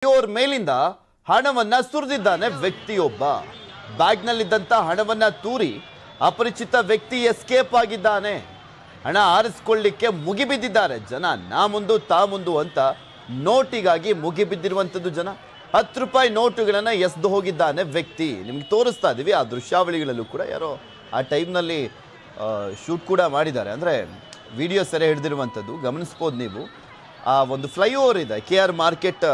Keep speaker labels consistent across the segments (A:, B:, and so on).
A: Flyover ಮೇಲಿಂದ ಹಣವನ್ನ ಸುರಿದಿದ್ದಾನೆ ವ್ಯಕ್ತಿಯೊಬ್ಬ. ಬ್ಯಾಗ್ನಲ್ಲಿದ್ದಂತ ಹಣವನ್ನ ತೂರಿ ಅಪರಿಚಿತ ವ್ಯಕ್ತಿ ಎಸ್ಕೇಪ್ ಆಗಿದ್ದಾನೆ. ಹಣ ಆರಿಸಿಕೊಳ್ಳಿಕ್ಕೆ ಮುಗಿಬಿದ್ದಿದ್ದಾರೆ ಜನ. ನಾ ಮುಂದು ತಾ ಮುಂದು ಅಂತ ನೋಟಿಗಾಗಿ ಮುಗಿಬಿದ್ದಿರುವಂಥದ್ದು ಜನ. 10 ರೂಪಾಯಿ ನೋಟುಗಳನ್ನ ಎಸ್ದು ಹೋಗಿದ್ದಾನೆ ವ್ಯಕ್ತಿ. ನಿಮ್ಗೆ ತೋರಿಸ್ತಾ ಇದೀವಿ ಆ ದೃಶ್ಯಾವಳಿಗಳಲ್ಲೂ ಕೂಡ. ಯಾರೋ ಆ ಟೈಮ್ನಲ್ಲಿ ಶೂಟ್ ಕೂಡ ಮಾಡಿದ್ದಾರೆ, ಅಂದರೆ ವಿಡಿಯೋ ಸೆರೆ ಹಿಡಿದಿರುವಂಥದ್ದು ಗಮನಿಸ್ಬೋದು ನೀವು. ಆ ಒಂದು ಫ್ಲೈಓವರ್ ಇದೆ, KR ಮಾರ್ಕೆಟ್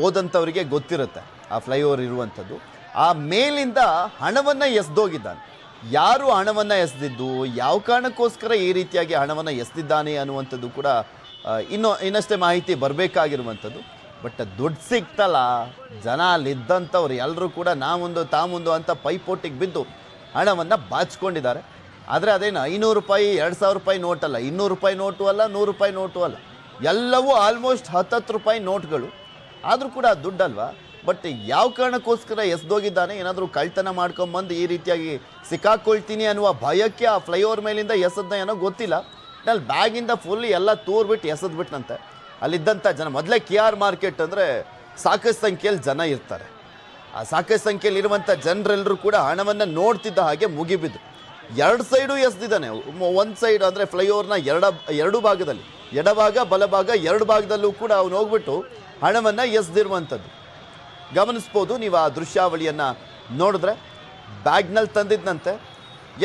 A: ಹೋದಂಥವರಿಗೆ ಗೊತ್ತಿರುತ್ತೆ ಆ ಫ್ಲೈಓವರ್ ಇರುವಂಥದ್ದು. ಆ ಮೇಲಿಂದ ಹಣವನ್ನು ಎಸ್ದೋಗಿದ್ದಾನೆ. ಯಾರು ಹಣವನ್ನು ಎಸ್ದಿದ್ದು, ಯಾವ ಕಾರಣಕ್ಕೋಸ್ಕರ ಈ ರೀತಿಯಾಗಿ ಹಣವನ್ನು ಎಸ್ದಿದ್ದಾನೆ ಅನ್ನುವಂಥದ್ದು ಕೂಡ ಇನ್ನಷ್ಟೇ ಮಾಹಿತಿ ಬರಬೇಕಾಗಿರುವಂಥದ್ದು. ಬಟ್ ದುಡ್ಡು ಸಿಕ್ತಲ್ಲ, ಜನ ಅಲ್ಲಿದ್ದಂಥವ್ರು ಎಲ್ಲರೂ ಕೂಡ ನಾ ಮುಂದು ತಾ ಮುಂದು ಅಂತ ಪೈಪೋಟಿಗೆ ಬಿದ್ದು ಹಣವನ್ನು ಬಾಚಿಕೊಂಡಿದ್ದಾರೆ. ಆದರೆ ಅದೇನು 500 ರೂಪಾಯಿ 2000 ರೂಪಾಯಿ ನೋಟಲ್ಲ, 200 ರೂಪಾಯಿ ನೋಟು ಅಲ್ಲ, 100 ರೂಪಾಯಿ ನೋಟು ಅಲ್ಲ, ಎಲ್ಲವೂ ಆಲ್ಮೋಸ್ಟ್ 10 ರೂಪಾಯಿ ನೋಟ್ಗಳು. ಆದರೂ ಕೂಡ ದುಡ್ಡಲ್ವಾ. ಬಟ್ ಯಾವ ಕಾರಣಕ್ಕೋಸ್ಕರ ಎಸ್ದೋಗಿದ್ದಾನೆ, ಏನಾದರೂ ಕಳ್ತನ ಮಾಡ್ಕೊಂಬಂದು ಈ ರೀತಿಯಾಗಿ ಸಿಕ್ಕಾಕೊಳ್ತೀನಿ ಅನ್ನುವ ಭಯಕ್ಕೆ ಆ ಫ್ಲೈಓವರ್ ಮೇಲಿಂದ ಎಸದ್ನ ಏನೋ ಗೊತ್ತಿಲ್ಲ. ಅಲ್ಲಿ ಬ್ಯಾಗಿಂದ ಫುಲ್ ಎಲ್ಲ ತೂರ್ಬಿಟ್ಟು ಎಸದ್ಬಿಟ್ನಂತೆ. ಅಲ್ಲಿದ್ದಂಥ ಜನ, ಮೊದಲೇ KR ಮಾರ್ಕೆಟ್ ಅಂದರೆ ಸಾಕಷ್ಟು ಸಂಖ್ಯೆಯಲ್ಲಿ ಜನ ಇರ್ತಾರೆ. ಆ ಸಾಕಷ್ಟು ಸಂಖ್ಯೆಯಲ್ಲಿ ಇರುವಂಥ ಜನರೆಲ್ಲರೂ ಕೂಡ ಹಣವನ್ನು ನೋಡ್ತಿದ್ದ ಹಾಗೆ ಮುಗಿಬಿದ್ದು. 2 ಸೈಡು ಎಸ್ದಿದ್ದಾನೆ. ಒಂದು ಸೈಡ್ ಅಂದರೆ ಫ್ಲೈಓವರ್ನ ಎರಡು ಭಾಗದಲ್ಲಿ, ಎಡಭಾಗ ಬಲಭಾಗ 2 ಭಾಗದಲ್ಲೂ ಕೂಡ ಅವನು ಹೋಗ್ಬಿಟ್ಟು ಹಣವನ್ನು ಎಸ್ದಿರುವಂಥದ್ದು ಗಮನಿಸ್ಬೋದು ನೀವು. ಆ ದೃಶ್ಯಾವಳಿಯನ್ನು ನೋಡಿದ್ರೆ ಬ್ಯಾಗ್ನಲ್ಲಿ ತಂದಿದ್ದಂತೆ.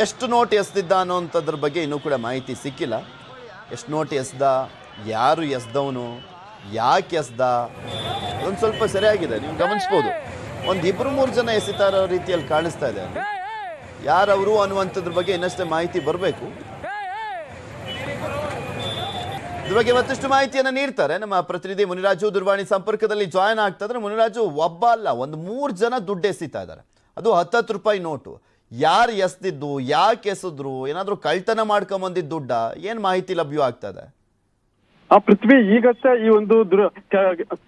A: ಎಷ್ಟು ನೋಟ್ ಎಸ್ದಿದ್ದ ಅನ್ನೋಂಥದ್ರ ಬಗ್ಗೆ ಇನ್ನೂ ಕೂಡ ಮಾಹಿತಿ ಸಿಕ್ಕಿಲ್ಲ. ಎಷ್ಟು ನೋಟ್ ಎಸ್ದ, ಯಾರು ಎಸ್ದವನು, ಯಾಕೆ ಎಸ್ದ, ಒಂದು ಸ್ವಲ್ಪ ಸರಿಯಾಗಿದೆ ನೀವು ಗಮನಿಸ್ಬೋದು. ಒಂದು 2-3 ಜನ ಎಸಿತಾ ಇರೋ ರೀತಿಯಲ್ಲಿ ಕಾಣಿಸ್ತಾ ಇದೆ. ಯಾರವರು ಅನ್ನುವಂಥದ್ರ ಬಗ್ಗೆ ಇನ್ನಷ್ಟೇ ಮಾಹಿತಿ ಬರಬೇಕು. ಇದ್ರ ಬಗ್ಗೆ ಮತ್ತಷ್ಟು ಮಾಹಿತಿಯನ್ನು ನೀಡ್ತಾರೆ ನಮ್ಮ ಪ್ರತಿನಿಧಿ ಮುನಿರಾಜು. ದೂರವಾಣಿ ಸಂಪರ್ಕದಲ್ಲಿ ಜಾಯ್ನ್ ಆಗ್ತಾ ಇದ್ರೆ. ಮುನಿರಾಜು, ಒಬ್ಬ ಅಲ್ಲ, ಒಂದು 3 ಜನ ದುಡ್ಡು ಎಸಿತಾ ಇದ್ದಾರೆ, ಅದು 10 ರೂಪಾಯಿ ನೋಟು. ಯಾರು ಎಸ್ದಿದ್ದು, ಯಾಕೆ ಎಸಿದ್ರು, ಏನಾದರೂ ಕಳ್ತನ ಮಾಡ್ಕೊಂಬಂದಿದ್ದು ದುಡ್ಡ, ಏನು ಮಾಹಿತಿ ಲಭ್ಯ ಆಗ್ತಾ ಇದೆ?
B: ಪೃಥ್ವಿ, ಈಗಷ್ಟೇ ಈ ಒಂದು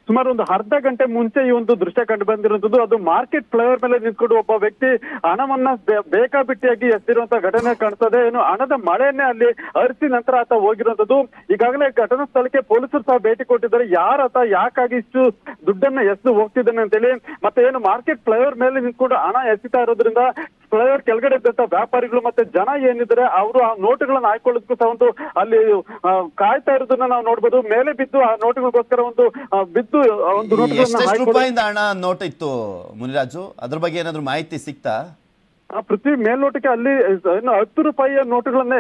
B: ಸುಮಾರು ಒಂದು ಅರ್ಧ ಗಂಟೆ ಮುಂಚೆ ಈ ಒಂದು ದೃಶ್ಯ ಕಂಡು ಬಂದಿರುವಂತದ್ದು. ಅದು ಮಾರ್ಕೆಟ್ ಫ್ಲೈಓವರ್ ಮೇಲೆ ನಿಂತ್ಕೊಂಡು ಒಬ್ಬ ವ್ಯಕ್ತಿ ಹಣವನ್ನ ಬೇಕಾಬಿಟ್ಟಿಯಾಗಿ ಎಸ್ದಿರುವಂತಹ ಘಟನೆ ಕಾಣ್ತದೆ. ಏನು ಹಣದ ಮಳೆಯನ್ನೇ ಅಲ್ಲಿ ಹರಿಸಿ ನಂತರ ಆತ ಹೋಗಿರುವಂತದ್ದು. ಈಗಾಗಲೇ ಘಟನಾ ಸ್ಥಳಕ್ಕೆ ಪೊಲೀಸರು ಸಹ ಭೇಟಿ ಕೊಟ್ಟಿದ್ದಾರೆ. ಯಾರಾತ, ಯಾಕಾಗಿ ಇಷ್ಟು ದುಡ್ಡನ್ನ ಎಸ್ದು ಹೋಗ್ತಿದ್ದಾನೆ ಅಂತೇಳಿ. ಮತ್ತೆ ಏನು ಮಾರ್ಕೆಟ್ ಫ್ಲೈಓವರ್ ಮೇಲೆ ನಿಂತ್ಕೊಂಡು ಹಣ ಎಸಿತಾ ಇರೋದ್ರಿಂದ ಫ್ಲೈಓವರ್ ಕೆಳಗಡೆ ಇದ್ದಂತ ವ್ಯಾಪಾರಿಗಳು ಮತ್ತೆ ಜನ ಏನಿದ್ದಾರೆ ಅವರು ಆ ನೋಟುಗಳನ್ನ ಹಾಕೊಳ್ಳೋದಕ್ಕೂ ಸಹ ಒಂದು ಅಲ್ಲಿ ಕಾಯ್ತಾ ಇರೋದನ್ನ ನಾವು ನೋಡ್ಬೋದು. ಮೇಲೆ ಬಿದ್ದು ಆ ನೋಟುಗಳಿಗೋಸ್ಕರ ಒಂದು ಬಿದ್ದು ಒಂದು
A: ರೂಪಾಯಿಂದ ಹಣ ನೋಟ್ ಇತ್ತು ಮುನಿರಾಜು, ಅದ್ರ ಬಗ್ಗೆ ಏನಾದ್ರು ಮಾಹಿತಿ ಸಿಕ್ತಾ?
B: ಪೃಥ್ವಿ, ಮೇಲ್ನೋಟಕ್ಕೆ ಅಲ್ಲಿ 10 ರೂಪಾಯಿಯ ನೋಟುಗಳನ್ನ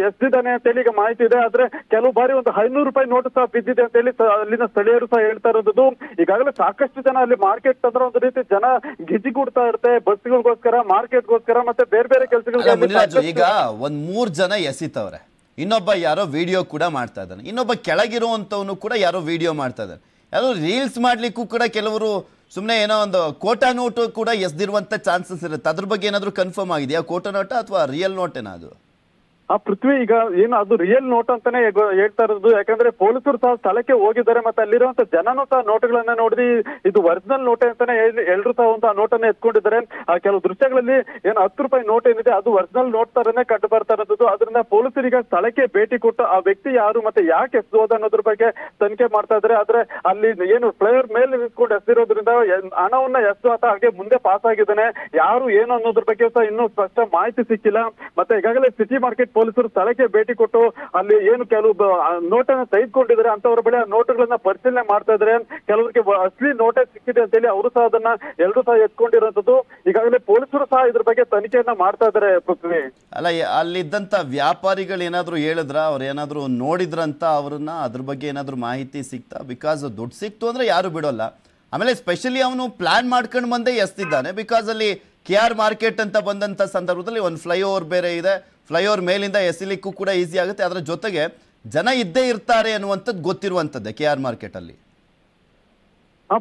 B: ಎಸ್ದಿದ್ದಾನೆ ಅಂತೇಳಿ ಈಗ ಮಾಹಿತಿ ಇದೆ. ಆದ್ರೆ ಕೆಲವು ಬಾರಿ ಒಂದು 500 ರೂಪಾಯಿ ನೋಟು ಸಹ ಬಿದ್ದಿದೆ ಅಂತೇಳಿ ಅಲ್ಲಿನ ಸ್ಥಳೀಯರು ಸಹ ಹೇಳ್ತಾ ಇರೋದು. ಈಗಾಗಲೇ ಸಾಕಷ್ಟು ಜನ ಅಲ್ಲಿ ಮಾರ್ಕೆಟ್ ಅಂದ್ರೆ ಒಂದು ರೀತಿ ಜನ ಗಿಜಿಗೂಡ್ತಾ ಇರುತ್ತೆ, ಬಸ್ಗಳಿಗೋಸ್ಕರ, ಮಾರ್ಕೆಟ್ಗೋಸ್ಕರ ಮತ್ತೆ ಬೇರೆ ಬೇರೆ ಕೆಲಸಗಳು.
A: ಈಗ 3 ಜನ ಎಸಿತವ್ರೆ, ಇನ್ನೊಬ್ಬ ಯಾರೋ ವಿಡಿಯೋ ಕೂಡ ಮಾಡ್ತಾ ಇದ್ದಾನೆ, ಇನ್ನೊಬ್ಬ ಕೆಳಗಿರುವಂತವನು ಕೂಡ ಯಾರೋ ವಿಡಿಯೋ ಮಾಡ್ತಾ ಇದ್ದಾನೆ. ಯಾರೋ ರೀಲ್ಸ್ ಮಾಡ್ಲಿಕ್ಕೂ ಕೂಡ ಕೆಲವರು ಸುಮ್ಮನೆ ಏನೋ ಒಂದು ಕೋಟಾ ನೋಟು ಕೂಡ ಎಸ್ದಿರುವಂತ ಚಾನ್ಸಸ್ ಇರುತ್ತೆ. ಅದ್ರ ಬಗ್ಗೆ ಏನಾದ್ರು ಕನ್ಫರ್ಮ್ ಆಗಿದೆಯಾ? ಕೋಟಾ ನೋಟ ಅಥವಾ ರಿಯಲ್ ನೋಟ್ ಏನಾ ಅದು?
B: ಪೃಥ್ವಿ, ಈಗ ಏನು ಅದು ರಿಯಲ್ ನೋಟ್ ಅಂತಾನೆ ಹೇಳ್ತಾ ಇರೋದು. ಯಾಕಂದ್ರೆ ಪೊಲೀಸರು ಸಹ ಸ್ಥಳಕ್ಕೆ ಹೋಗಿದ್ದಾರೆ. ಮತ್ತೆ ಅಲ್ಲಿರುವಂತ ಜನನು ಸಹ ನೋಟುಗಳನ್ನ ನೋಡಿ ಇದು ಒರಿಜಿನಲ್ ನೋಟೆ ಅಂತಾನೆ ಎಲ್ರು ಸಹ ಒಂದು ಆ ನೋಟನ್ನ ಎತ್ಕೊಂಡಿದ್ದಾರೆ. ಕೆಲವು ದೃಶ್ಯಗಳಲ್ಲಿ ಏನು 10 ರೂಪಾಯಿ ನೋಟ್ ಏನಿದೆ ಅದು ಒರಿಜಿನಲ್ ನೋಟ್ ತರನೇ ಕಂಡು ಬರ್ತಾ ಇರೋದು. ಅದರಿಂದ ಪೊಲೀಸರಿಗೆ ಸ್ಥಳಕ್ಕೆ ಭೇಟಿ ಕೊಟ್ಟು ಆ ವ್ಯಕ್ತಿ ಯಾರು ಮತ್ತೆ ಯಾಕೆ ಎಸ್ದೋದ ಅನ್ನೋದ್ರ ಬಗ್ಗೆ ತನಿಖೆ ಮಾಡ್ತಾ ಇದ್ದಾರೆ. ಆದ್ರೆ ಅಲ್ಲಿ ಏನು ಫ್ಲೈಓವರ್ ಮೇಲೆ ನಿಂತ್ಕೊಂಡು ಎಸ್ದಿರೋದ್ರಿಂದ ಹಣವನ್ನ ಎಸ್ದು ಆತ ಹಾಗೆ ಮುಂದೆ ಪಾಸ್ ಆಗಿದ್ದಾನೆ. ಯಾರು ಏನು ಅನ್ನೋದ್ರ ಬಗ್ಗೆ ಸಹ ಇನ್ನೂ ಸ್ಪಷ್ಟ ಮಾಹಿತಿ ಸಿಕ್ಕಿಲ್ಲ. ಮತ್ತೆ ಈಗಾಗಲೇ ಸಿಟಿ ಮಾರ್ಕೆಟ್ ಪೊಲೀಸರು ಸ್ಥಳಕ್ಕೆ ಭೇಟಿ ಕೊಟ್ಟು ಅಲ್ಲಿ ಏನು ಕೆಲವು ನೋಟನ್ನ ತೆಗೆದುಕೊಂಡಿದ್ದಾರೆ ಅಂತವರ ಬಳಿ ಆ ನೋಟುಗಳನ್ನ ಪರಿಶೀಲನೆ ಮಾಡ್ತಾ ಇದ್ದಾರೆ. ಕೆಲವರಿಗೆ ಅಸಲಿ ನೋಟೇ ಸಿಕ್ಕಿದೆ ಅಂತೇಳಿ ಅವರು ಸಹ ಅದನ್ನ ಎಲ್ಲರೂ ಸಹ ಎತ್ಕೊಂಡಿರುವಂತದ್ದು. ಈಗಾಗಲೇ ಪೊಲೀಸರು ಸಹ ಇದ್ರ ಬಗ್ಗೆ ತನಿಖೆಯನ್ನ ಮಾಡ್ತಾ ಇದ್ದಾರೆ. ಪೃಥ್ವಿ,
A: ಅಲ್ಲ, ಅಲ್ಲಿದ್ದಂತ ವ್ಯಾಪಾರಿಗಳು ಏನಾದ್ರು ಹೇಳಿದ್ರ, ಅವ್ರು ಏನಾದ್ರು ನೋಡಿದ್ರಂತ ಅವ್ರನ್ನ, ಅದ್ರ ಬಗ್ಗೆ ಏನಾದ್ರು ಮಾಹಿತಿ ಸಿಕ್ತಾ? ಬಿಕಾಸ್ ದುಡ್ಡು ಸಿಕ್ತು ಅಂದ್ರೆ ಯಾರು ಬಿಡೋಲ್ಲ. ಆಮೇಲೆ ಸ್ಪೆಷಲಿ ಅವನು ಪ್ಲಾನ್ ಮಾಡ್ಕೊಂಡು ಬಂದೇ ಎಸ್ತಿದ್ದಾನೆ. ಬಿಕಾಸ್ ಅಲ್ಲಿ KR ಮಾರ್ಕೆಟ್ ಅಂತ ಬಂದಂತ ಸಂದರ್ಭದಲ್ಲಿ ಒಂದು ಫ್ಲೈಓವರ್ ಬೇರೆ ಇದೆ, ಫ್ಲೈಓವರ್ ಮೇಲಿಂದ ಎಸಿಲಿಕ್ಕೂ ಕೂಡ ಈಸಿ ಆಗುತ್ತೆ. ಅದರ ಜೊತೆಗೆ ಜನ ಇದ್ದೇ ಇರ್ತಾರೆ ಅನ್ನುವಂಥದ್ದು ಗೊತ್ತಿರುವಂಥದ್ದೇ KR ಮಾರ್ಕೆಟ್ ಅಲ್ಲಿ.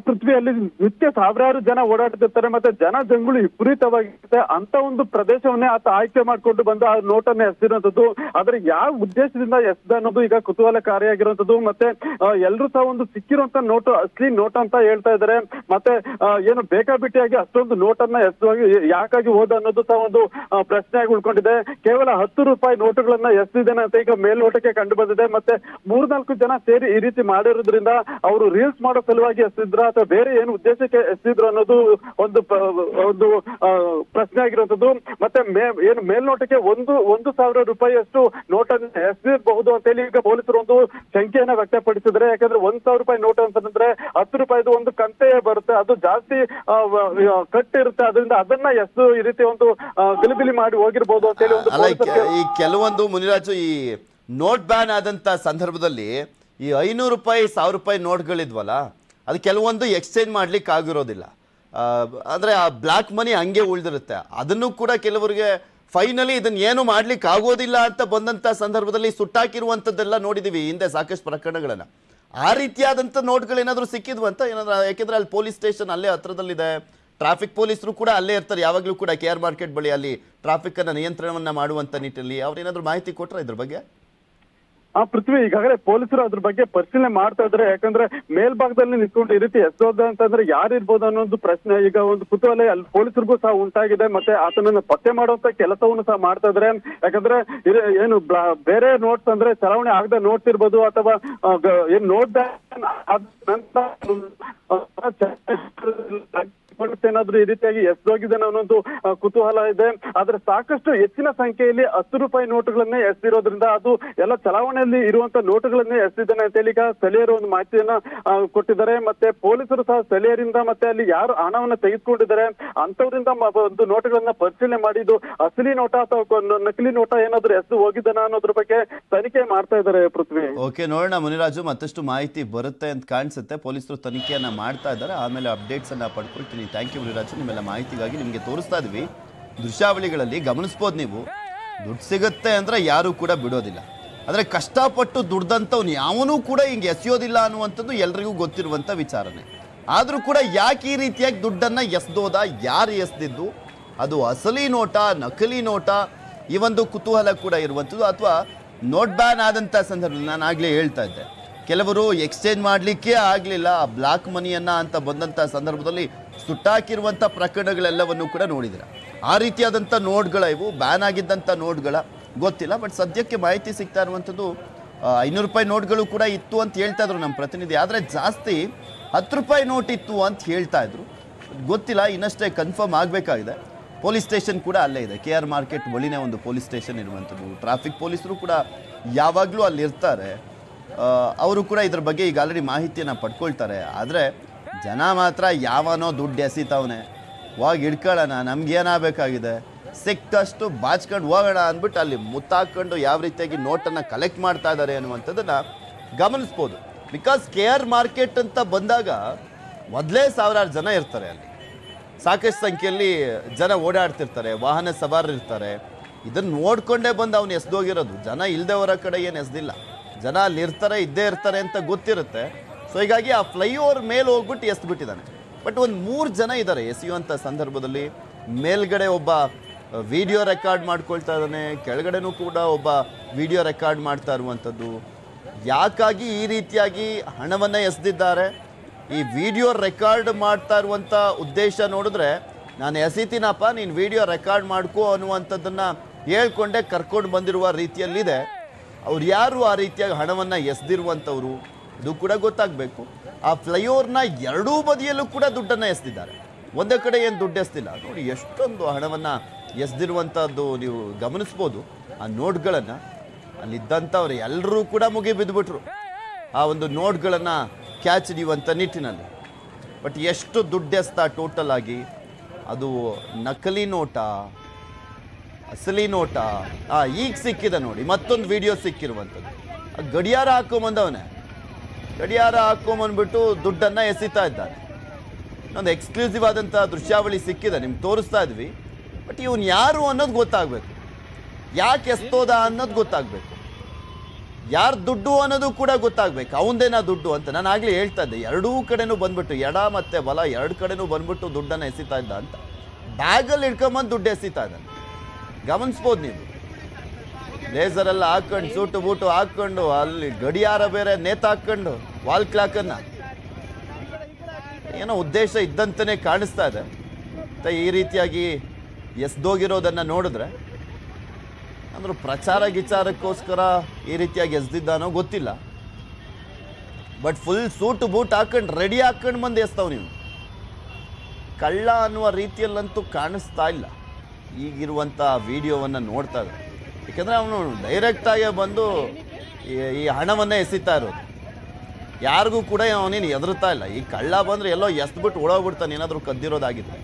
B: ಪೃಥ್ವಿ, ಅಲ್ಲಿ ನಿತ್ಯ ಸಾವಿರಾರು ಜನ ಓಡಾಡ್ತಿರ್ತಾರೆ. ಮತ್ತೆ ಜನ ಜಂಗುಳಿ ವಿಪರೀತವಾಗಿರುತ್ತೆ. ಅಂತ ಒಂದು ಪ್ರದೇಶವನ್ನೇ ಆತ ಆಯ್ಕೆ ಮಾಡ್ಕೊಂಡು ಬಂದು ಆ ನೋಟನ್ನ ಎಸ್ದಿರುವಂತದ್ದು. ಆದ್ರೆ ಯಾವ ಉದ್ದೇಶದಿಂದ ಎಸ್ದ ಅನ್ನೋದು ಈಗ ಕುತೂಹಲಕಾರಿಯಾಗಿರುವಂತದ್ದು. ಮತ್ತೆ ಎಲ್ರು ಸಹ ಒಂದು ಸಿಕ್ಕಿರುವಂತ ನೋಟು ಅಸಲಿ ನೋಟ್ ಅಂತ ಹೇಳ್ತಾ ಇದ್ದಾರೆ. ಮತ್ತೆ ಏನು ಬೇಕಾಬಿಟ್ಟಿಯಾಗಿ ಅಷ್ಟೊಂದು ನೋಟನ್ನ ಎಸೆದು ಯಾಕಾಗಿ ಹೋದ ಅನ್ನೋದು ಸಹ ಒಂದು ಪ್ರಶ್ನೆಯಾಗಿ ಉಳ್ಕೊಂಡಿದೆ. ಕೇವಲ 10 ರೂಪಾಯಿ ನೋಟುಗಳನ್ನ ಎಸೆದಿದ್ದೇನೆ ಅಂತ ಈಗ ಮೇಲ್ನೋಟಕ್ಕೆ ಕಂಡು ಬಂದಿದೆ. ಮತ್ತೆ 3-4 ಜನ ಸೇರಿ ಈ ರೀತಿ ಮಾಡಿರೋದ್ರಿಂದ ಅವರು ರೀಲ್ಸ್ ಮಾಡೋ ಸಲುವಾಗಿ ಎಸೆದಿದ್ರ ಅಥವಾ ಬೇರೆ ಏನು ಉದ್ದೇಶಕ್ಕೆ ಎಸೆದಿದ್ರು ಅನ್ನೋದು ಒಂದು ಪ್ರಶ್ನೆ ಆಗಿರುವಂತದ್ದು. ಮತ್ತೆ ಏನು ಮೇಲ್ನೋಟಕ್ಕೆ 1,000 ರೂಪಾಯಿಯಷ್ಟು ನೋಟನ್ನು ಎಸೆದಿರಬಹುದು ಅಂತ ಹೇಳಿ ಈಗ ಪೊಲೀಸರು ಒಂದು ಶಂಕೆಯನ್ನ ವ್ಯಕ್ತಪಡಿಸಿದ್ರೆ. ಯಾಕಂದ್ರೆ 1,000 ರೂಪಾಯಿ ನೋಟ್ ಅಂತಂದ್ರೆ 10 ರೂಪಾಯಿದು ಒಂದು ಕಂತೆ ಬರುತ್ತೆ, ಅದು ಜಾಸ್ತಿ ಕಟ್ ಇರುತ್ತೆ, ಅದರಿಂದ ಅದನ್ನ ಎಸೆದು ಈ ರೀತಿ ಒಂದು ಗಲಿಬಿಲಿ ಮಾಡಿ ಹೋಗಿರ್ಬೋದು ಅಂತ ಹೇಳಿ ಒಂದು
A: ಈ ಕೆಲವೊಂದು ಮುನಿರಾಜು ಈ ನೋಟ್ ಬ್ಯಾನ್ ಆದಂತ ಸಂದರ್ಭದಲ್ಲಿ ಈ 500 ರೂಪಾಯಿ 1,000 ರೂಪಾಯಿ ನೋಟ್ಗಳಿದ್ವಲ್ಲ ಅದು ಕೆಲವೊಂದು ಎಕ್ಸ್ಚೇಂಜ್ ಮಾಡ್ಲಿಕ್ಕೆ ಆಗಿರೋದಿಲ್ಲ. ಅಂದ್ರೆ ಆ ಬ್ಲಾಕ್ ಮನಿ ಹಂಗೆ ಉಳಿದಿರುತ್ತೆ. ಅದನ್ನು ಕೂಡ ಕೆಲವರಿಗೆ ಫೈನಲಿ ಇದನ್ನ ಏನು ಮಾಡ್ಲಿಕ್ಕೆ ಆಗೋದಿಲ್ಲ ಅಂತ ಬಂದಂತ ಸಂದರ್ಭದಲ್ಲಿ ಸುಟ್ಟಾಕಿರುವಂತದ್ದೆಲ್ಲ ನೋಡಿದೀವಿ ಹಿಂದೆ ಸಾಕಷ್ಟು ಪ್ರಕರಣಗಳನ್ನ. ಆ ರೀತಿಯಾದಂತ ನೋಟ್ಗಳೇನಾದ್ರೂ ಸಿಕ್ಕಿದ್ವು ಅಂತ ಏನಾದ್ರೂ? ಯಾಕೆಂದ್ರೆ ಅಲ್ಲಿ ಪೊಲೀಸ್ ಸ್ಟೇಷನ್ ಅಲ್ಲೇ ಹತ್ರದಲ್ಲಿದೆ, ಟ್ರಾಫಿಕ್ ಪೊಲೀಸರು ಕೂಡ ಅಲ್ಲೇ ಇರ್ತಾರೆ ಯಾವಾಗಲೂ ಕೂಡ KR ಮಾರ್ಕೆಟ್ ಬಳಿ ಅಲ್ಲಿ ಟ್ರಾಫಿಕ್ ಅನ್ನ ನಿಯಂತ್ರಣವನ್ನ ಮಾಡುವಂತ ನಿಟ್ಟಿನಲ್ಲಿ. ಅವ್ರೇನಾದ್ರೂ ಮಾಹಿತಿ ಕೊಟ್ರ ಇದ್ರ ಬಗ್ಗೆ?
B: ಪೃಥ್ವಿ, ಈಗಾಗಲೇ ಪೊಲೀಸರು ಅದ್ರ ಬಗ್ಗೆ ಪರಿಶೀಲನೆ ಮಾಡ್ತಾ ಇದ್ದಾರೆ. ಯಾಕಂದ್ರೆ ಮೇಲ್ಭಾಗದಲ್ಲಿ ನಿಂತ್ಕೊಂಡು ಈ ರೀತಿ ಎಸೋದ ಅಂತಂದ್ರೆ ಯಾರಿರ್ಬೋದು ಅನ್ನೋದು ಪ್ರಶ್ನೆ ಈಗ ಒಂದು ಕುತೂಹಲ ಅಲ್ಲಿ ಪೊಲೀಸರಿಗೂ ಸಹ ಉಂಟಾಗಿದೆ. ಮತ್ತೆ ಆತನನ್ನ ಪತ್ತೆ ಮಾಡುವಂತ ಕೆಲಸವನ್ನು ಸಹ ಮಾಡ್ತಾ ಇದ್ದಾರೆ. ಯಾಕಂದ್ರೆ ಏನು ಬೇರೆ ನೋಟ್ಸ್ ಅಂದ್ರೆ ಚಲಾವಣೆ ಆಗದೆ ನೋಟ್ಸ್ ಇರ್ಬೋದು ಅಥವಾ ಏನ್ ನೋಟ್ ಏನಾದ್ರೂ ಈ ರೀತಿಯಾಗಿ ಎಸೆದೋಗಿದ್ದೇನೆ ಅನ್ನೋದು ಕುತೂಹಲ ಇದೆ. ಆದ್ರೆ ಸಾಕಷ್ಟು ಹೆಚ್ಚಿನ ಸಂಖ್ಯೆಯಲ್ಲಿ 10 ರೂಪಾಯಿ ನೋಟುಗಳನ್ನೇ ಎಸೆದಿರೋದ್ರಿಂದ ಅದು ಎಲ್ಲ ಚಲಾವಣೆಯಲ್ಲಿ ಇರುವಂತ ನೋಟುಗಳನ್ನೇ ಎಸೆದಿದ್ದಾನೆ ಅಂತ ಹೇಳಿ ಈಗ ಸ್ಥಳೀಯರು ಒಂದು ಮಾಹಿತಿಯನ್ನ ಕೊಟ್ಟಿದ್ದಾರೆ. ಮತ್ತೆ ಪೊಲೀಸರು ಸಹ ಸ್ಥಳೀಯರಿಂದ ಮತ್ತೆ ಅಲ್ಲಿ ಯಾರು ಹಣವನ್ನ ತೆಗೆದುಕೊಂಡಿದ್ದಾರೆ ಅಂತವರಿಂದ ಒಂದು ನೋಟುಗಳನ್ನ ಪರಿಶೀಲನೆ ಮಾಡಿ ಇದು ಅಸಲಿ ನೋಟ ಅಥವಾ ನಕಲಿ ನೋಟ ಏನಾದ್ರೂ ಎಸೆದು ಹೋಗಿದ್ದಾನ ಅನ್ನೋದ್ರ ಬಗ್ಗೆ ತನಿಖೆ ಮಾಡ್ತಾ ಇದ್ದಾರೆ. ಪೃಥ್ವಿ,
A: ಓಕೆ, ನೋಡೋಣ ಮುನಿರಾಜು, ಮತ್ತಷ್ಟು ಮಾಹಿತಿ ಬರುತ್ತೆ ಅಂತ ಕಾಣಿಸುತ್ತೆ. ಪೊಲೀಸರು ತನಿಖೆಯನ್ನ ಮಾಡ್ತಾ ಇದ್ದಾರೆ, ಆಮೇಲೆ ಅಪ್ಡೇಟ್ಸ್ ಅನ್ನ ಪಡ್ಕೊಳ್ತೀನಿ. ಥ್ಯಾಂಕ್ ಯು ಮುನಿರಾಜು, ನಿಮ್ಮೆಲ್ಲ ಮಾಹಿತಿಗಾಗಿ. ನಿಮಗೆ ತೋರಿಸ್ತಾ ಇದ್ವಿ ದೃಶ್ಯಾವಳಿಗಳಲ್ಲಿ, ಗಮನಿಸ್ಬೋದು ನೀವು. ದುಡ್ಡು ಸಿಗುತ್ತೆ ಅಂದ್ರೆ ಯಾರು ಕೂಡ ಬಿಡೋದಿಲ್ಲ. ಆದರೆ ಕಷ್ಟಪಟ್ಟು ದುಡ್ದಂಥವ್ನು ಯಾವನೂ ಕೂಡ ಹಿಂಗೆ ಎಸೆಯೋದಿಲ್ಲ ಅನ್ನುವಂಥದ್ದು ಎಲ್ರಿಗೂ ಗೊತ್ತಿರುವಂಥ ವಿಚಾರನೆ. ಆದರೂ ಕೂಡ ಯಾಕೆ ಈ ರೀತಿಯಾಗಿ ದುಡ್ಡನ್ನು ಎಸ್ದೋದ, ಯಾರು ಎಸ್ದಿದ್ದು, ಅದು ಅಸಲಿ ನೋಟ ನಕಲಿ ನೋಟ, ಈ ಒಂದು ಕುತೂಹಲ ಕೂಡ ಇರುವಂಥದ್ದು. ಅಥವಾ ನೋಟ್ ಬ್ಯಾನ್ ಆದಂಥ ಸಂದರ್ಭದಲ್ಲಿ ನಾನು ಆಗಲೇ ಹೇಳ್ತಾ ಇದ್ದೆ, ಕೆಲವರು ಎಕ್ಸ್ಚೇಂಜ್ ಮಾಡಲಿಕ್ಕೆ ಆಗಲಿಲ್ಲ ಬ್ಲಾಕ್ ಮನಿಯನ್ನು ಅಂತ ಬಂದಂಥ ಸಂದರ್ಭದಲ್ಲಿ ಸುಟ್ಟಾಕಿರುವಂಥ ಪ್ರಕರಣಗಳೆಲ್ಲವನ್ನು ಕೂಡ ನೋಡಿದ್ದೀರ. ಆ ರೀತಿಯಾದಂಥ ನೋಟ್ಗಳ, ಇವು ಬ್ಯಾನ್ ಆಗಿದ್ದಂಥ ನೋಟ್ಗಳ ಗೊತ್ತಿಲ್ಲ. ಬಟ್ ಸದ್ಯಕ್ಕೆ ಮಾಹಿತಿ ಸಿಗ್ತಾ ಇರುವಂಥದ್ದು 500 ರೂಪಾಯಿ ನೋಟ್ಗಳು ಕೂಡ ಇತ್ತು ಅಂತ ಹೇಳ್ತಾ ಇದ್ರು ನಮ್ಮ ಪ್ರತಿನಿಧಿ. ಆದರೆ ಜಾಸ್ತಿ 10 ರೂಪಾಯಿ ನೋಟ್ ಇತ್ತು ಅಂತ ಹೇಳ್ತಾ ಇದ್ರು. ಗೊತ್ತಿಲ್ಲ, ಇನ್ನಷ್ಟೇ ಕನ್ಫರ್ಮ್ ಆಗಬೇಕಾಗಿದೆ. ಪೊಲೀಸ್ ಸ್ಟೇಷನ್ ಕೂಡ ಅಲ್ಲೇ ಇದೆ, KR ಮಾರ್ಕೆಟ್ ಬಳಿನೇ ಒಂದು ಪೊಲೀಸ್ ಸ್ಟೇಷನ್ ಇರುವಂಥದ್ದು. ಟ್ರಾಫಿಕ್ ಪೊಲೀಸರು ಕೂಡ ಯಾವಾಗಲೂ ಅಲ್ಲಿ ಇರ್ತಾರೆ. ಅವರು ಕೂಡ ಇದ್ರ ಬಗ್ಗೆ ಈಗ ಆಲ್ರೆಡಿ ಮಾಹಿತಿಯನ್ನು ಪಡ್ಕೊಳ್ತಾರೆ. ಆದರೆ ಜನ ಮಾತ್ರ ಯಾವನೋ ದುಡ್ಡು ಎಸಿತಾವನೆ, ಹೋಗಿ ಹಿಡ್ಕೊಳ್ಳೋಣ, ನಮ್ಗೇನಾಗಬೇಕಾಗಿದೆ, ಸಿಕ್ಕಷ್ಟು ಬಾಚ್ಕೊಂಡು ಹೋಗೋಣ ಅಂದ್ಬಿಟ್ಟು ಅಲ್ಲಿ ಮುತ್ತಾಕೊಂಡು ಯಾವ ರೀತಿಯಾಗಿ ನೋಟನ್ನು ಕಲೆಕ್ಟ್ ಮಾಡ್ತಾ ಇದ್ದಾರೆ ಅನ್ನುವಂಥದ್ದನ್ನು ಗಮನಿಸ್ಬೋದು. ಬಿಕಾಸ್ KR ಮಾರ್ಕೆಟ್ ಅಂತ ಬಂದಾಗ ಮೊದಲೇ ಸಾವಿರಾರು ಜನ ಇರ್ತಾರೆ, ಅಲ್ಲಿ ಸಾಕಷ್ಟು ಸಂಖ್ಯೆಯಲ್ಲಿ ಜನ ಓಡಾಡ್ತಿರ್ತಾರೆ, ವಾಹನ ಸವಾರರು ಇರ್ತಾರೆ. ಇದನ್ನು ನೋಡ್ಕೊಂಡೇ ಬಂದು ಅವನು ಎಸ್ದೋಗಿರೋದು. ಜನ ಇಲ್ಲದವರ ಕಡೆ ಏನು ಎಸ್ದಿಲ್ಲ, ಜನ ಅಲ್ಲಿ ಇರ್ತಾರೆ, ಇದ್ದೇ ಇರ್ತಾರೆ ಅಂತ ಗೊತ್ತಿರುತ್ತೆ. ಸೊ ಹೀಗಾಗಿ ಆ ಫ್ಲೈಓವರ್ ಮೇಲೆ ಹೋಗ್ಬಿಟ್ಟು ಎಸ್ಬಿಟ್ಟಿದ್ದಾನೆ. ಬಟ್ ಒಂದು 3 ಜನ ಇದ್ದಾರೆ ಎಸೆಯುವಂಥ ಸಂದರ್ಭದಲ್ಲಿ. ಮೇಲ್ಗಡೆ ಒಬ್ಬ ವಿಡಿಯೋ ರೆಕಾರ್ಡ್ ಮಾಡ್ಕೊಳ್ತಾ ಇದ್ದಾನೆ, ಕೆಳಗಡೆನೂ ಕೂಡ ಒಬ್ಬ ವಿಡಿಯೋ ರೆಕಾರ್ಡ್ ಮಾಡ್ತಾ ಇರುವಂಥದ್ದು. ಯಾಕಾಗಿ ಈ ರೀತಿಯಾಗಿ ಹಣವನ್ನು ಎಸೆದಿದ್ದಾರೆ? ಈ ವಿಡಿಯೋ ರೆಕಾರ್ಡ್ ಮಾಡ್ತಾ ಇರುವಂಥ ಉದ್ದೇಶ ನೋಡಿದ್ರೆ, ನಾನು ಎಸಿತೀನಪ್ಪ, ನೀನು ವಿಡಿಯೋ ರೆಕಾರ್ಡ್ ಮಾಡ್ಕೋ ಅನ್ನುವಂಥದ್ದನ್ನು ಹೇಳ್ಕೊಂಡೆ ಕರ್ಕೊಂಡು ಬಂದಿರುವ ರೀತಿಯಲ್ಲಿದೆ. ಅವ್ರು ಯಾರು ಆ ರೀತಿಯಾಗಿ ಹಣವನ್ನು ಎಸೆದಿರುವಂಥವ್ರು ಇದು ಕೂಡ ಗೊತ್ತಾಗಬೇಕು. ಆ ಫ್ಲೈಓವರ್ನ ಎರಡೂ ಬದಿಯಲ್ಲೂ ಕೂಡ ದುಡ್ಡನ್ನು ಎಸೆದಿದ್ದಾರೆ, ಒಂದೇ ಕಡೆ ಏನು ದುಡ್ಡು ಎಸೆದಿಲ್ಲ. ನೋಡಿ ಎಷ್ಟೊಂದು ಹಣವನ್ನು ಎಸೆದಿರುವಂಥದ್ದು ನೀವು ಗಮನಿಸ್ಬೋದು. ಆ ನೋಟ್ಗಳನ್ನು ಅಲ್ಲಿದ್ದಂಥವ್ರು ಎಲ್ಲರೂ ಕೂಡ ಮುಗಿ ಬಿದ್ದುಬಿಟ್ರು ಆ ಒಂದು ನೋಟ್ಗಳನ್ನು ಕ್ಯಾಚ್ ಹಿಡಿಯುವಂಥ ನಿಟ್ಟಿನಲ್ಲಿ. ಬಟ್ ಎಷ್ಟು ದುಡ್ಡು ಎಸ್ತಾ ಟೋಟಲ್ ಆಗಿ, ಅದು ನಕಲಿ ನೋಟ ಅಸಲಿ ನೋಟ? ಈಗ ಸಿಕ್ಕಿದೆ ನೋಡಿ, ಮತ್ತೊಂದು ವಿಡಿಯೋ ಸಿಕ್ಕಿರುವಂಥದ್ದು. ಗಡಿಯಾರ ಹಾಕೊಂಬಂದವನೇ, ಗಡಿಯಾರ ಹಾಕೊಂಬಂದ್ಬಿಟ್ಟು ದುಡ್ಡನ್ನು ಎಸಿತಾ ಇದ್ದಾನೆ. ಇನ್ನೊಂದು ಎಕ್ಸ್ಕ್ಲೂಸಿವ್ ಆದಂಥ ದೃಶ್ಯಾವಳಿ ಸಿಕ್ಕಿದೆ, ನಿಮ್ಗೆ ತೋರಿಸ್ತಾ ಇದ್ವಿ. ಬಟ್ ಇವನು ಯಾರು ಅನ್ನೋದು ಗೊತ್ತಾಗಬೇಕು, ಯಾಕೆ ಎಸ್ತೋದ ಅನ್ನೋದು ಗೊತ್ತಾಗಬೇಕು, ಯಾರು ದುಡ್ಡು ಅನ್ನೋದು ಕೂಡ ಗೊತ್ತಾಗಬೇಕು. ಅವನದೇನಾ ದುಡ್ಡು ಅಂತ ನಾನು ಆಗಲೇ ಹೇಳ್ತಾ ಇದ್ದೆ. ಎರಡೂ ಕಡೆನೂ ಬಂದ್ಬಿಟ್ಟು, ಎಡ ಮತ್ತು ಬಲ ಎರಡು ಕಡೆನೂ ಬಂದ್ಬಿಟ್ಟು ದುಡ್ಡನ್ನು ಎಸಿತಾ ಇದ್ದ ಅಂತ. ಬ್ಯಾಗಲ್ಲಿ ಹಿಡ್ಕೊಂಬಂದು ದುಡ್ಡು ಎಸಿತಾ ಇದ್ದಾನೆ, ಗಮನಿಸ್ಬೋದು ನೀವು. ಲೇಸರೆಲ್ಲ ಹಾಕೊಂಡು, ಸೂಟು ಬೂಟು ಹಾಕ್ಕೊಂಡು, ಅಲ್ಲಿ ಗಡಿಯಾರ ಬೇರೆ ನೇತಾಕೊಂಡು, ವಾಲ್ ಕ್ಲಾಕನ್ನು ಏನೋ ಉದ್ದೇಶ ಇದ್ದಂತೆಯೇ ಕಾಣಿಸ್ತಾ ಇದೆ. ಮತ್ತು ಈ ರೀತಿಯಾಗಿ ಎಸ್ದೋಗಿರೋದನ್ನು ನೋಡಿದ್ರೆ ಅಂದ್ರೆ ಪ್ರಚಾರ ಗಿಚಾರಕ್ಕೋಸ್ಕರ ಈ ರೀತಿಯಾಗಿ ಎಸ್ದಿದ್ದಾನೋ ಗೊತ್ತಿಲ್ಲ. ಬಟ್ ಫುಲ್ ಸೂಟು ಬೂಟ್ ಹಾಕೊಂಡು ರೆಡಿ ಹಾಕೊಂಡು ಬಂದು ಎಸ್ತಾವ್ ನೀವು. ಕಳ್ಳ ಅನ್ನುವ ರೀತಿಯಲ್ಲಂತೂ ಕಾಣಿಸ್ತಾ ಇಲ್ಲ ಈಗಿರುವಂಥ ವಿಡಿಯೋವನ್ನು ನೋಡ್ತಾ ಇದ್ದಾರೆ. ಏಕೆಂದರೆ ಅವನು ಡೈರೆಕ್ಟಾಗಿ ಬಂದು ಈ ಹಣವನ್ನೇ ಎಸಿತಾ ಇರೋದು. ಯಾರಿಗೂ ಕೂಡ ಅವನೇನು ಎದುರ್ತಾ ಇಲ್ಲ. ಈ ಕಳ್ಳ ಬಂದರೆ ಎಲ್ಲೋ ಎಸ್ಬಿಟ್ಟು ಓಡೋಗ್ಬಿಡ್ತಾನೆ ಏನಾದರೂ ಕದ್ದಿರೋದಾಗಿದ್ದರೆ.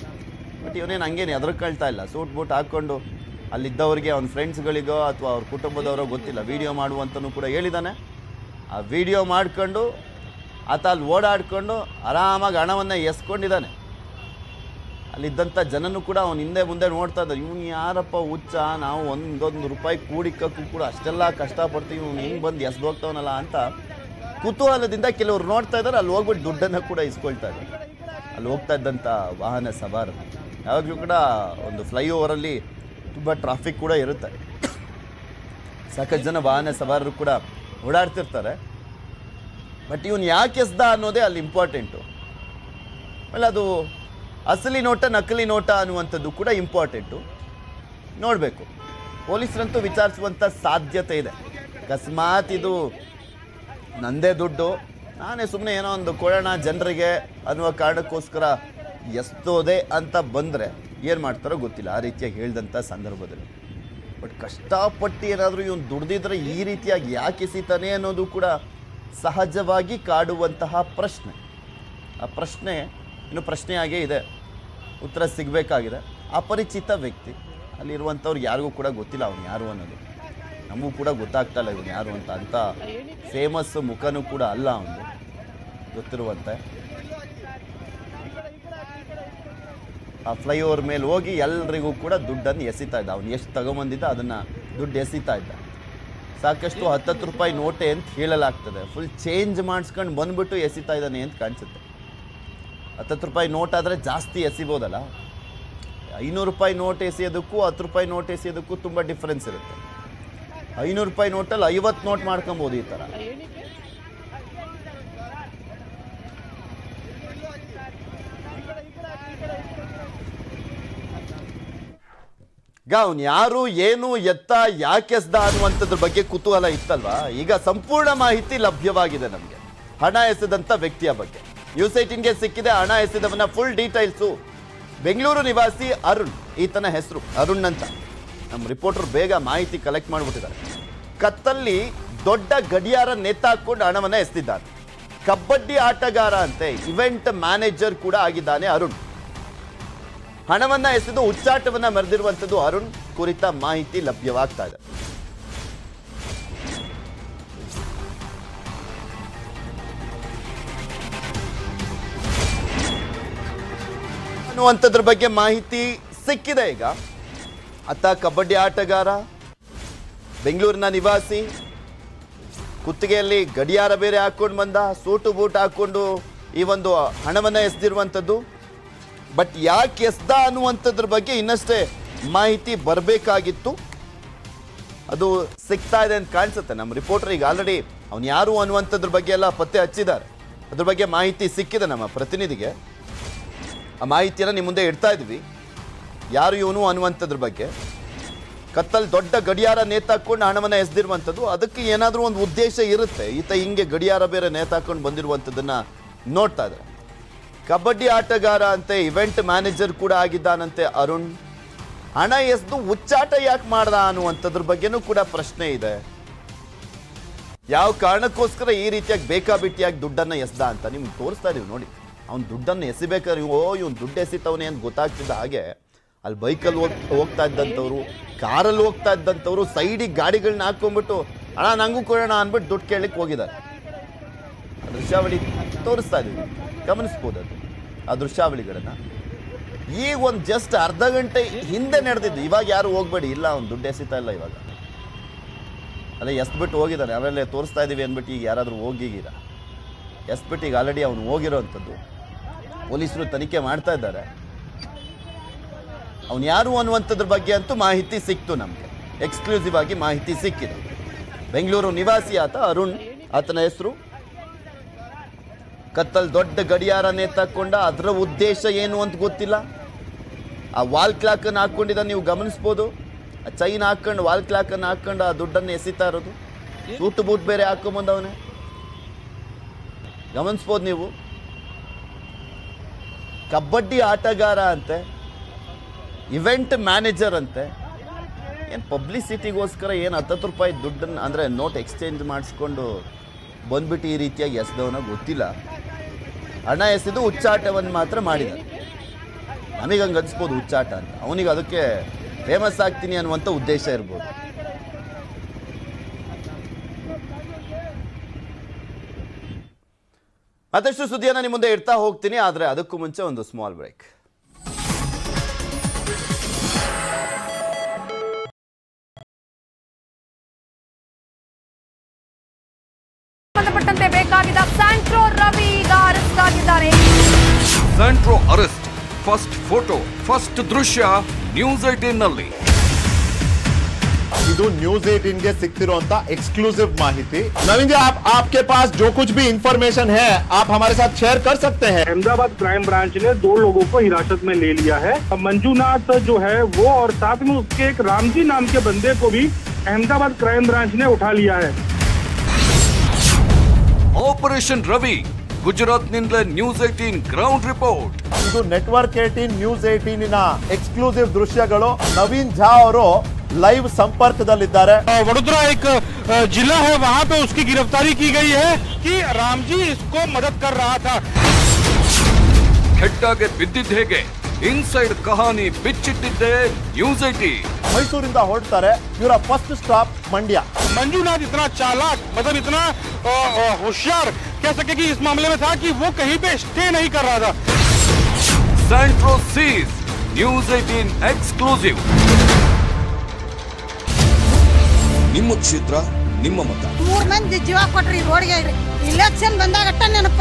A: ಬಟ್ ಇವನೇನು ಹಂಗೇನು ಎದುರ್ಕೊಳ್ತಾ ಇಲ್ಲ. ಸೂಟ್ ಬೂಟ್ ಹಾಕ್ಕೊಂಡು ಅಲ್ಲಿದ್ದವರಿಗೆ ಅವನ ಫ್ರೆಂಡ್ಸ್ಗಳಿಗೋ ಅಥವಾ ಅವ್ರ ಕುಟುಂಬದವರೋ ಗೊತ್ತಿಲ್ಲ ವಿಡಿಯೋ ಮಾಡುವಂತನೂ ಕೂಡ ಹೇಳಿದ್ದಾನೆ. ಆ ವಿಡಿಯೋ ಮಾಡ್ಕೊಂಡು ಆತ ಅಲ್ಲಿ ಓಡಾಡ್ಕೊಂಡು ಆರಾಮಾಗಿ ಹಣವನ್ನು ಎಸ್ಕೊಂಡಿದ್ದಾನೆ. ಅಲ್ಲಿದ್ದಂಥ ಜನನೂ ಕೂಡ ಅವನ ಹಿಂದೆ ಮುಂದೆ ನೋಡ್ತಾ ಇದ್ದಾರೆ. ಇವನು ಯಾರಪ್ಪ ಹುಚ್ಚ, ನಾವು ಒಂದೊಂದು ರೂಪಾಯಿ ಕೂಡಿಕ್ಕೂ ಕೂಡ ಅಷ್ಟೆಲ್ಲ ಕಷ್ಟಪಡ್ತೀವಿ, ಇವನು ಹಿಂಗೆ ಬಂದು ಎಸ್ದೋಗ್ತಾವನಲ್ಲ ಅಂತ ಕುತೂಹಲದಿಂದ ಕೆಲವರು ನೋಡ್ತಾ ಇದ್ದಾರೆ. ಅಲ್ಲಿ ಹೋಗ್ಬಿಟ್ಟು ದುಡ್ಡನ್ನು ಕೂಡ ಇಸ್ಕೊಳ್ತಾ ಇದ್ದಾರೆ. ಅಲ್ಲಿ ಹೋಗ್ತಾ ಇದ್ದಂಥ ವಾಹನ ಸವಾರರು ಯಾವಾಗಲೂ ಕೂಡ ಒಂದು ಫ್ಲೈಓವರಲ್ಲಿ ತುಂಬ ಟ್ರಾಫಿಕ್ ಕೂಡ ಇರುತ್ತೆ. ಸಾಕಷ್ಟು ಜನ ವಾಹನ ಸವಾರರು ಕೂಡ ಓಡಾಡ್ತಿರ್ತಾರೆ. ಬಟ್ ಇವನು ಯಾಕೆ ಎಸ್ದ ಅನ್ನೋದೇ ಅಲ್ಲಿ ಇಂಪಾರ್ಟೆಂಟು. ಆಮೇಲೆ ಅದು ಅಸಲಿ ನೋಟ ನಕಲಿ ನೋಟ ಅನ್ನುವಂಥದ್ದು ಕೂಡ ಇಂಪಾರ್ಟೆಂಟು. ನೋಡಬೇಕು, ಪೊಲೀಸರಂತೂ ವಿಚಾರಿಸುವಂಥ ಸಾಧ್ಯತೆ ಇದೆ. ಅಕಸ್ಮಾತ್ ಇದು ನಂದೇ ದುಡ್ಡು, ನಾನೇ ಸುಮ್ಮನೆ ಏನೋ ಒಂದು ಕೊಡೋಣ ಜನರಿಗೆ ಅನ್ನುವ ಕಾರಣಕ್ಕೋಸ್ಕರ ಎಸ್ತೋದೆ ಅಂತ ಬಂದರೆ ಏನು ಮಾಡ್ತಾರೋ ಗೊತ್ತಿಲ್ಲ ಆ ರೀತಿಯಾಗಿ ಹೇಳಿದಂಥ ಸಂದರ್ಭದಲ್ಲಿ. ಬಟ್ ಕಷ್ಟಪಟ್ಟು ಏನಾದರೂ ಇವನು ದುಡ್ದಿದ್ರೆ ಈ ರೀತಿಯಾಗಿ ಯಾಕೆ ಎಸಿತಾನೆ ಅನ್ನೋದು ಕೂಡ ಸಹಜವಾಗಿ ಕಾಡುವಂತಹ ಪ್ರಶ್ನೆ. ಆ ಪ್ರಶ್ನೆ ಇನ್ನು ಪ್ರಶ್ನೆಯಾಗೇ ಇದೆ, ಉತ್ತರ ಸಿಗಬೇಕಾಗಿದೆ. ಅಪರಿಚಿತ ವ್ಯಕ್ತಿ, ಅಲ್ಲಿರುವಂಥವ್ರು ಯಾರಿಗೂ ಕೂಡ ಗೊತ್ತಿಲ್ಲ ಅವನು ಯಾರು ಅನ್ನೋದು. ನಮಗೂ ಕೂಡ ಗೊತ್ತಾಗ್ತಾ ಇಲ್ಲ ಇವನು ಯಾರು ಅಂತ. ಅಂಥ ಫೇಮಸ್ ಮುಖನೂ ಕೂಡ ಅಲ್ಲ ಅವನು ಗೊತ್ತಿರುವಂತೆ. ಆ ಫ್ಲೈಓವರ್ ಮೇಲೆ ಹೋಗಿ ಎಲ್ರಿಗೂ ಕೂಡ ದುಡ್ಡನ್ನು ಎಸಿತಾ ಇದ್ದ. ಅವನು ಎಷ್ಟು ತಗೊಂಬಂದಿದ್ದ ಅದನ್ನು ದುಡ್ಡು ಎಸಿತಾ ಇದ್ದ. ಸಾಕಷ್ಟು 10 ರೂಪಾಯಿ ನೋಟೆ ಅಂತ ಹೇಳಲಾಗ್ತದೆ. ಫುಲ್ ಚೇಂಜ್ ಮಾಡಿಸ್ಕೊಂಡು ಬಂದುಬಿಟ್ಟು ಎಸಿತಾ ಇದ್ದಾನೆ ಅಂತ ಕಾಣಿಸುತ್ತೆ. 10 ರೂಪಾಯಿ ನೋಟ್ ಆದರೆ ಜಾಸ್ತಿ ಎಸಿಬೋದಲ್ಲ. 500 ರೂಪಾಯಿ ನೋಟ್ ಎಸೆಯೋದಕ್ಕೂ 10 ರೂಪಾಯಿ ನೋಟ್ ಎಸೆಯೋದಕ್ಕೂ ತುಂಬ ಡಿಫ್ರೆನ್ಸ್ ಇರುತ್ತೆ. 500 ರೂಪಾಯಿ ನೋಟಲ್ಲಿ 50 ನೋಟ್ ಮಾಡ್ಕೊಬೋದು ಈ ಥರ. ಅವನು ಯಾರು, ಏನು, ಎತ್ತ, ಯಾಕೆ ಎಸ್ದ ಅನ್ನುವಂಥದ್ರ ಬಗ್ಗೆ ಕುತೂಹಲ ಇತ್ತಲ್ವಾ. ಈಗ ಸಂಪೂರ್ಣ ಮಾಹಿತಿ ಲಭ್ಯವಾಗಿದೆ ನಮಗೆ ಹಣ ಎಸೆದಂಥ ವ್ಯಕ್ತಿಯ ಬಗ್ಗೆ. ನ್ಯೂಸ್ 18ಗೆ ಸಿಕ್ಕಿದೆ ಹಣ ಎಸೆದವನ ಫುಲ್ ಡೀಟೇಲ್ಸು. ಬೆಂಗಳೂರು ನಿವಾಸಿ ಅರುಣ್, ಈತನ ಹೆಸರು ಅರುಣ್ ಅಂತ. ನಮ್ಮ ರಿಪೋರ್ಟರ್ ಬೇಗ ಮಾಹಿತಿ ಕಲೆಕ್ಟ್ ಮಾಡಿಬಿಟ್ಟಿದ್ದಾರೆ. ಕತ್ತಲ್ಲಿ ದೊಡ್ಡ ಗಡಿಯಾರ ನೇತಾಕೊಂಡು ಹಣವನ್ನು ಎಸೆದಿದ್ದಾನೆ. ಕಬಡ್ಡಿ ಆಟಗಾರ ಅಂತೆ, ಇವೆಂಟ್ ಮ್ಯಾನೇಜರ್ ಕೂಡ ಆಗಿದ್ದಾನೆ ಅರುಣ್. ಹಣವನ್ನ ಎಸೆದು ಹುಚ್ಚಾಟವನ್ನ ಮೆರೆದಿರುವಂಥದ್ದು ಅರುಣ್ ಕುರಿತ ಮಾಹಿತಿ ಲಭ್ಯವಾಗ್ತಾ ಇದೆ. ಅನ್ನುವಂಥದ್ರ ಬಗ್ಗೆ ಮಾಹಿತಿ ಸಿಕ್ಕಿದೆ ಈಗ. ಆತ ಕಬಡ್ಡಿ ಆಟಗಾರ, ಬೆಂಗಳೂರಿನ ನಿವಾಸಿ, ಕುತ್ತಿಗೆಯಲ್ಲಿ ಗಡಿಯಾರ ಬೇರೆ ಹಾಕೊಂಡು ಬಂದ, ಸೂಟು ಬೂಟ್ ಹಾಕೊಂಡು ಈ ಒಂದು ಹಣವನ್ನ ಎಸೆದಿರುವಂಥದ್ದು. ಬಟ್ ಯಾಕೆ ಎಸ್ದ ಅನ್ನುವಂಥದ್ರ ಬಗ್ಗೆ ಇನ್ನಷ್ಟೇ ಮಾಹಿತಿ ಬರಬೇಕಾಗಿತ್ತು. ಅದು ಸಿಗ್ತಾ ಇದೆ ಅಂತ ಕಾಣಿಸುತ್ತೆ. ನಮ್ಮ ರಿಪೋರ್ಟರ್ ಈಗ ಆಲ್ರೆಡಿ ಅವನು ಯಾರು ಅನ್ನುವಂಥದ್ರ ಬಗ್ಗೆ ಎಲ್ಲ ಪತ್ತೆ ಹಚ್ಚಿದ್ದಾರೆ. ಅದ್ರ ಬಗ್ಗೆ ಮಾಹಿತಿ ಸಿಕ್ಕಿದೆ ನಮ್ಮ ಪ್ರತಿನಿಧಿಗೆ. ಆ ಮಾಹಿತಿಯನ್ನು ನಿಮ್ಮ ಮುಂದೆ ಇಡ್ತಾ ಇದ್ವಿ. ಯಾರು ಇವನು ಅನ್ನುವಂಥದ್ರ ಬಗ್ಗೆ. ಕತ್ತಲ್ಲಿ ದೊಡ್ಡ ಗಡಿಯಾರ ನೇತಾಕೊಂಡು ಹಣವನ್ನು ಎಸೆದಿರುವಂಥದ್ದು. ಅದಕ್ಕೆ ಏನಾದರೂ ಒಂದು ಉದ್ದೇಶ ಇರುತ್ತೆ. ಈತ ಹಿಂಗೆ ಗಡಿಯಾರ ಬೇರೆ ನೇತಾಕೊಂಡು ಬಂದಿರುವಂಥದ್ದನ್ನು ನೋಡ್ತಾ ಇದ್ದಾರೆ. ಕಬಡ್ಡಿ ಆಟಗಾರ ಅಂತೆ, ಇವೆಂಟ್ ಮ್ಯಾನೇಜರ್ ಕೂಡ ಆಗಿದ್ದಾನಂತೆ ಅರುಣ್. ಹಣ ಎಸೆದು ಹುಚ್ಚಾಟ ಯಾಕೆ ಮಾಡ್ದ ಅನ್ನುವಂಥದ್ರ ಬಗ್ಗೆನೂ ಕೂಡ ಪ್ರಶ್ನೆ ಇದೆ. ಯಾವ ಕಾರಣಕ್ಕೋಸ್ಕರ ಈ ರೀತಿಯಾಗಿ ಬೇಕಾಬಿಟ್ಟಿಯಾಗಿ ದುಡ್ಡನ್ನು ಎಸೆದ ಅಂತ ನಿಮ್ಗೆ ತೋರಿಸ್ತಾ ಇದೀವಿ ನೋಡಿ. ಅವ್ನು ದುಡ್ಡನ್ನು ಎಸಿಬೇಕಾದ್ರೆ ಇವನು ದುಡ್ಡು ಎಸಿತವನೇ ಅಂತ ಗೊತ್ತಾಗ್ತಿದ್ದ ಹಾಗೆ ಅಲ್ಲಿ ಬೈಕಲ್ಲಿ ಹೋಗ್ತಾ ಇದ್ದಂಥವ್ರು, ಕಾರಲ್ಲಿ ಹೋಗ್ತಾ ಇದ್ದಂಥವ್ರು ಸೈಡಿಗೆ ಗಾಡಿಗಳನ್ನ ಹಾಕೊಂಡ್ಬಿಟ್ಟು ಅಣ್ಣ ನಂಗೂ ಕೊಡೋಣ ಅಂದ್ಬಿಟ್ಟು ದುಡ್ಡು ಕೇಳಲಿಕ್ಕೆ ಹೋಗಿದ್ದಾರೆ. ಆ ದೃಶ್ಯಾವಳಿ ತೋರಿಸ್ತಾ ಇದೀವಿ, ಗಮನಿಸ್ಬೋದು ಅದು ಆ ದೃಶ್ಯಾವಳಿಗಳನ್ನು. ಈಗ ಒಂದು ಜಸ್ಟ್ ಅರ್ಧ ಗಂಟೆ ಹಿಂದೆ ನಡೆದಿದ್ದು. ಇವಾಗ ಯಾರು ಹೋಗ್ಬೇಡಿ, ಇಲ್ಲ ಅವ್ನು ದುಡ್ಡು ಎಸಿತಾ ಇಲ್ಲ ಇವಾಗ. ಅಲ್ಲೇ ಎಸ್ಬಿಟ್ಟು ಹೋಗಿದ್ದಾನೆ. ಅವರಲ್ಲೇ ತೋರಿಸ್ತಾ ಇದ್ದೀವಿ ಅಂದ್ಬಿಟ್ಟು ಈಗ ಯಾರಾದರೂ ಹೋಗಿದ್ದೀರ ಎಸ್ಬಿಟ್ಟು ಈಗ ಆಲ್ರೆಡಿ ಅವನು ಹೋಗಿರೋವಂಥದ್ದು. ಪೊಲೀಸರು ತನಿಖೆ ಮಾಡ್ತಾ ಇದ್ದಾರೆ. ಅವನು ಯಾರು ಅನ್ನುವಂಥದ್ರ ಬಗ್ಗೆ ಅಂತೂ ಮಾಹಿತಿ ಸಿಕ್ತು ನಮಗೆ. ಎಕ್ಸ್ಕ್ಲೂಸಿವ್ ಆಗಿ ಮಾಹಿತಿ ಸಿಕ್ಕಿದೆ. ಬೆಂಗಳೂರು ನಿವಾಸಿ ಆತ ಅರುಣ್, ಆತನ ಹೆಸರು. ಕತ್ತಲ್ಲಿ ದೊಡ್ಡ ಗಡಿಯಾರ ನೇತಾಕೊಂಡ, ಅದರ ಉದ್ದೇಶ ಏನು ಅಂತ ಗೊತ್ತಿಲ್ಲ. ಆ ವಾಲ್ ಕ್ಲಾಕನ್ನು ಹಾಕ್ಕೊಂಡಿದ್ದ ನೀವು ಗಮನಿಸ್ಬೋದು. ಆ ಚೈನ್ ಹಾಕ್ಕೊಂಡು ವಾಲ್ ಕ್ಲಾಕನ್ನು ಹಾಕ್ಕೊಂಡು ಆ ದುಡ್ಡನ್ನು ಎಸಿತಾ ಇರೋದು. ಸೂಟು ಬೂಟ್ ಬೇರೆ ಹಾಕೊಂಬಂದವನೇ, ಗಮನಿಸ್ಬೋದು ನೀವು. ಕಬಡ್ಡಿ ಆಟಗಾರ ಅಂತೆ, ಇವೆಂಟ್ ಮ್ಯಾನೇಜರ್ ಅಂತೆ. ಏನು ಪಬ್ಲಿಸಿಟಿಗೋಸ್ಕರ ಏನು 10 ರೂಪಾಯಿ ದುಡ್ಡನ್ನು ಅಂದರೆ ನೋಟ್ ಎಕ್ಸ್ಚೇಂಜ್ ಮಾಡಿಸ್ಕೊಂಡು ಬಂದ್ಬಿಟ್ಟು ಈ ರೀತಿಯಾಗಿ ಎಸ್ದವನ ಗೊತ್ತಿಲ್ಲ. ಹಣ ಎಸೆದು ಹುಚ್ಚಾಟವನ್ನು ಮಾತ್ರ ಮಾಡಿದ್ದಾರೆ. ನಮಗೆ ಹಂಗೆ ಅನ್ಸ್ಬೋದು ಹುಚ್ಚಾಟ ಅಂತ, ಅವನಿಗೆ ಅದಕ್ಕೆ ಫೇಮಸ್ ಆಗ್ತೀನಿ ಅನ್ನುವಂಥ ಉದ್ದೇಶ ಇರ್ಬೋದು. ಮತ್ತಷ್ಟು ಸುದ್ದಿಯನ್ನು ನಿಮ್ಮ ಮುಂದೆ ಇಡ್ತಾ ಹೋಗ್ತೀನಿ, ಆದರೆ ಅದಕ್ಕೂ ಮುಂಚೆ ಒಂದು ಸ್ಮಾಲ್ ಬ್ರೇಕ್.
C: ಸಂಬಂಧಪಟ್ಟಂತೆ ಬೇಕಾಗಿದ್ದ ಸ್ಯಾಂಟ್ರೋ ರವಿ ಈಗ ಅರೆಸ್ಟ್ ಆಗಿದ್ದಾರೆ.
D: Santro arrest, first photo, first ದೃಶ್ಯ ನ್ಯೂಸ್ 18 ನಲ್ಲಿ.
E: ಇದು न्यूज 18 ಗೆ ಸಿಕ್ತಿರುವಂತ एक्सक्लूसिव ಮಾಹಿತಿ. नवीन जी, आपके पास जो कुछ भी इंफॉर्मेशन है आप हमारे साथ शेयर कर सकते हैं.
F: अहमदाबाद क्राइम ब्रांच ने 2 लोगों को हिरासत में ले लिया है. मंजूनाथ जो है वो और साथ में उसके एक रामजी नाम के बंदे को भी अहमदाबाद क्राइम ब्रांच ने उठा लिया है.
D: ಆಪರೇಷನ್ ರವಿ, ಗುಜರಾತ್ ನಿಂದ ನ್ಯೂಸ್ 18 ಗ್ರೌಂಡ್ ರಿಪೋರ್ಟ್.
E: ಇದು ನೆಟ್ವರ್ಕ್ 18 ನ್ಯೂಸ್ 18 ನ एक्सक्लूसिव ದೃಶ್ಯಗಳು. ನವೀನ್ झा ಅವರು लाइव संपर्कदಲ್ಲಿದ್ದಾರೆ.
G: वडोदरा एक जिला है, वहाँ पे उसकी गिरफ्तारी की गई है कि रामजी इसको मदद कर रहा था.
D: ಹೆಡ್ಡಾಗೆ ಬಿದ್ದಿದ್ದು ಹೇಗೆ, ಇನ್ಸೈಡ್ ಕಹಾನಿ ಬಿಚ್ಚಿಟ್ಟಿದ್ದೆ ನ್ಯೂಸ್ 18.
E: ಮೈಸೂರಿಂದ ಹೊರಡ್ತಾರೆ, ಇವರ ಫಸ್ಟ್ ಸ್ಟಾಪ್ ಮಂಡ್ಯ.
G: मंजूनाथ इतना चालाक, मतलब इतना होशियार कह सके कि इस मामले में था कि वो कहीं पे स्टे नहीं कर रहा था.
D: Santro seize, news 18 exclusive. ನಿಮ್ಮ ಕ್ಷೇತ್ರ ನಿಮ್ಮ ಮತ.
H: 3 ಮಂದಿ ಜೀವ ಕೊಟ್ರಿ ರೋಡ್ಗೆ. ಇಲೆಕ್ಷನ್ ಬಂದಾಗ ಅಟ್ಟ ನೆನಪ.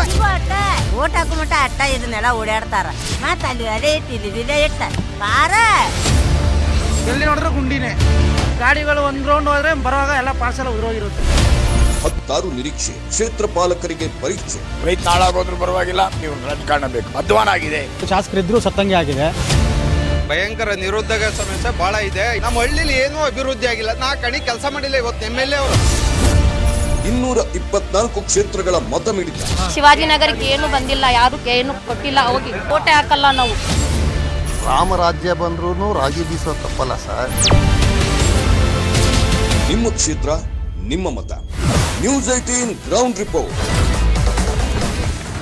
I: ಓಟ್ ಹಾಕೋ ಮಟ್ಟ ಅಟ್ಟ ಇದನ್ನೆಲ್ಲ ಓಡಾಡ್ತಾರ. ಮತ್ತ ಅಲ್ಲಿ ಅದೇ ಇಟ್ಟಿಲ್ಲ ಇಟ್ಟ ಪಾರ
J: ಎಲ್ಲಿ ನೋಡಿದ್ರೆ ಗುಂಡಿನೇ. ಗಾಡಿಗಳು ಒಂದ್ ರೌಂಡ್ ಹೋದ್ರೆ ಬರುವಾಗ ಎಲ್ಲ ಪಾರ್ಸಲ್ ಉದುರೋಗಿರುತ್ತೆ.
D: 16 ನಿರೀಕ್ಷೆ, ಕ್ಷೇತ್ರ ಪಾಲಕರಿಗೆ ಪರೀಕ್ಷೆ.
G: ರೈತ ನಾಳಾಗೋದ್ರೂ ಪರವಾಗಿಲ್ಲ, ನೀವು ರಾಜಕಾರಣ ಬೇಕು. ಅಧ್ವಾನ ಆಗಿದೆ,
J: ಶಾಸಕರಿದ್ರು ಸತ್ತಂಗೆ ಆಗಿದೆ.
K: ಭಯಂಕರ ನಿರುದ್ಯೋಗ ಸಮಸ್ಯೆ ಬಹಳ ಇದೆ. ನಮ್ಮ ಹಳ್ಳಿಲಿ ಏನೂ ಅಭಿವೃದ್ಧಿ ಆಗಿಲ್ಲ. 4 ಕಣಿ ಕೆಲಸ ಮಾಡಿಲ್ಲ ಇವತ್ತು MLA ಅವರು.
D: 224 ಕ್ಷೇತ್ರಗಳ ಮತ ಮಿಡಿತ.
C: ಶಿವಾಜಿನಗರಕ್ಕೆ ಏನು ಬಂದಿಲ್ಲ, ಯಾರು ಏನು ಕೊಟ್ಟಿಲ್ಲ. ಹೋಗಿ ಕೋಟೆ ಹಾಕಲ್ಲ ನಾವು.
A: ರಾಮರಾಜ್ಯ ಬಂದ್ರೂ ರಾಗಿ ಬೀಸೋ ತಪ್ಪಲ್ಲ ಸರ್.
D: ನಿಮ್ಮ ಕ್ಷೇತ್ರ ನಿಮ್ಮ ಮತ. News 18 ground report.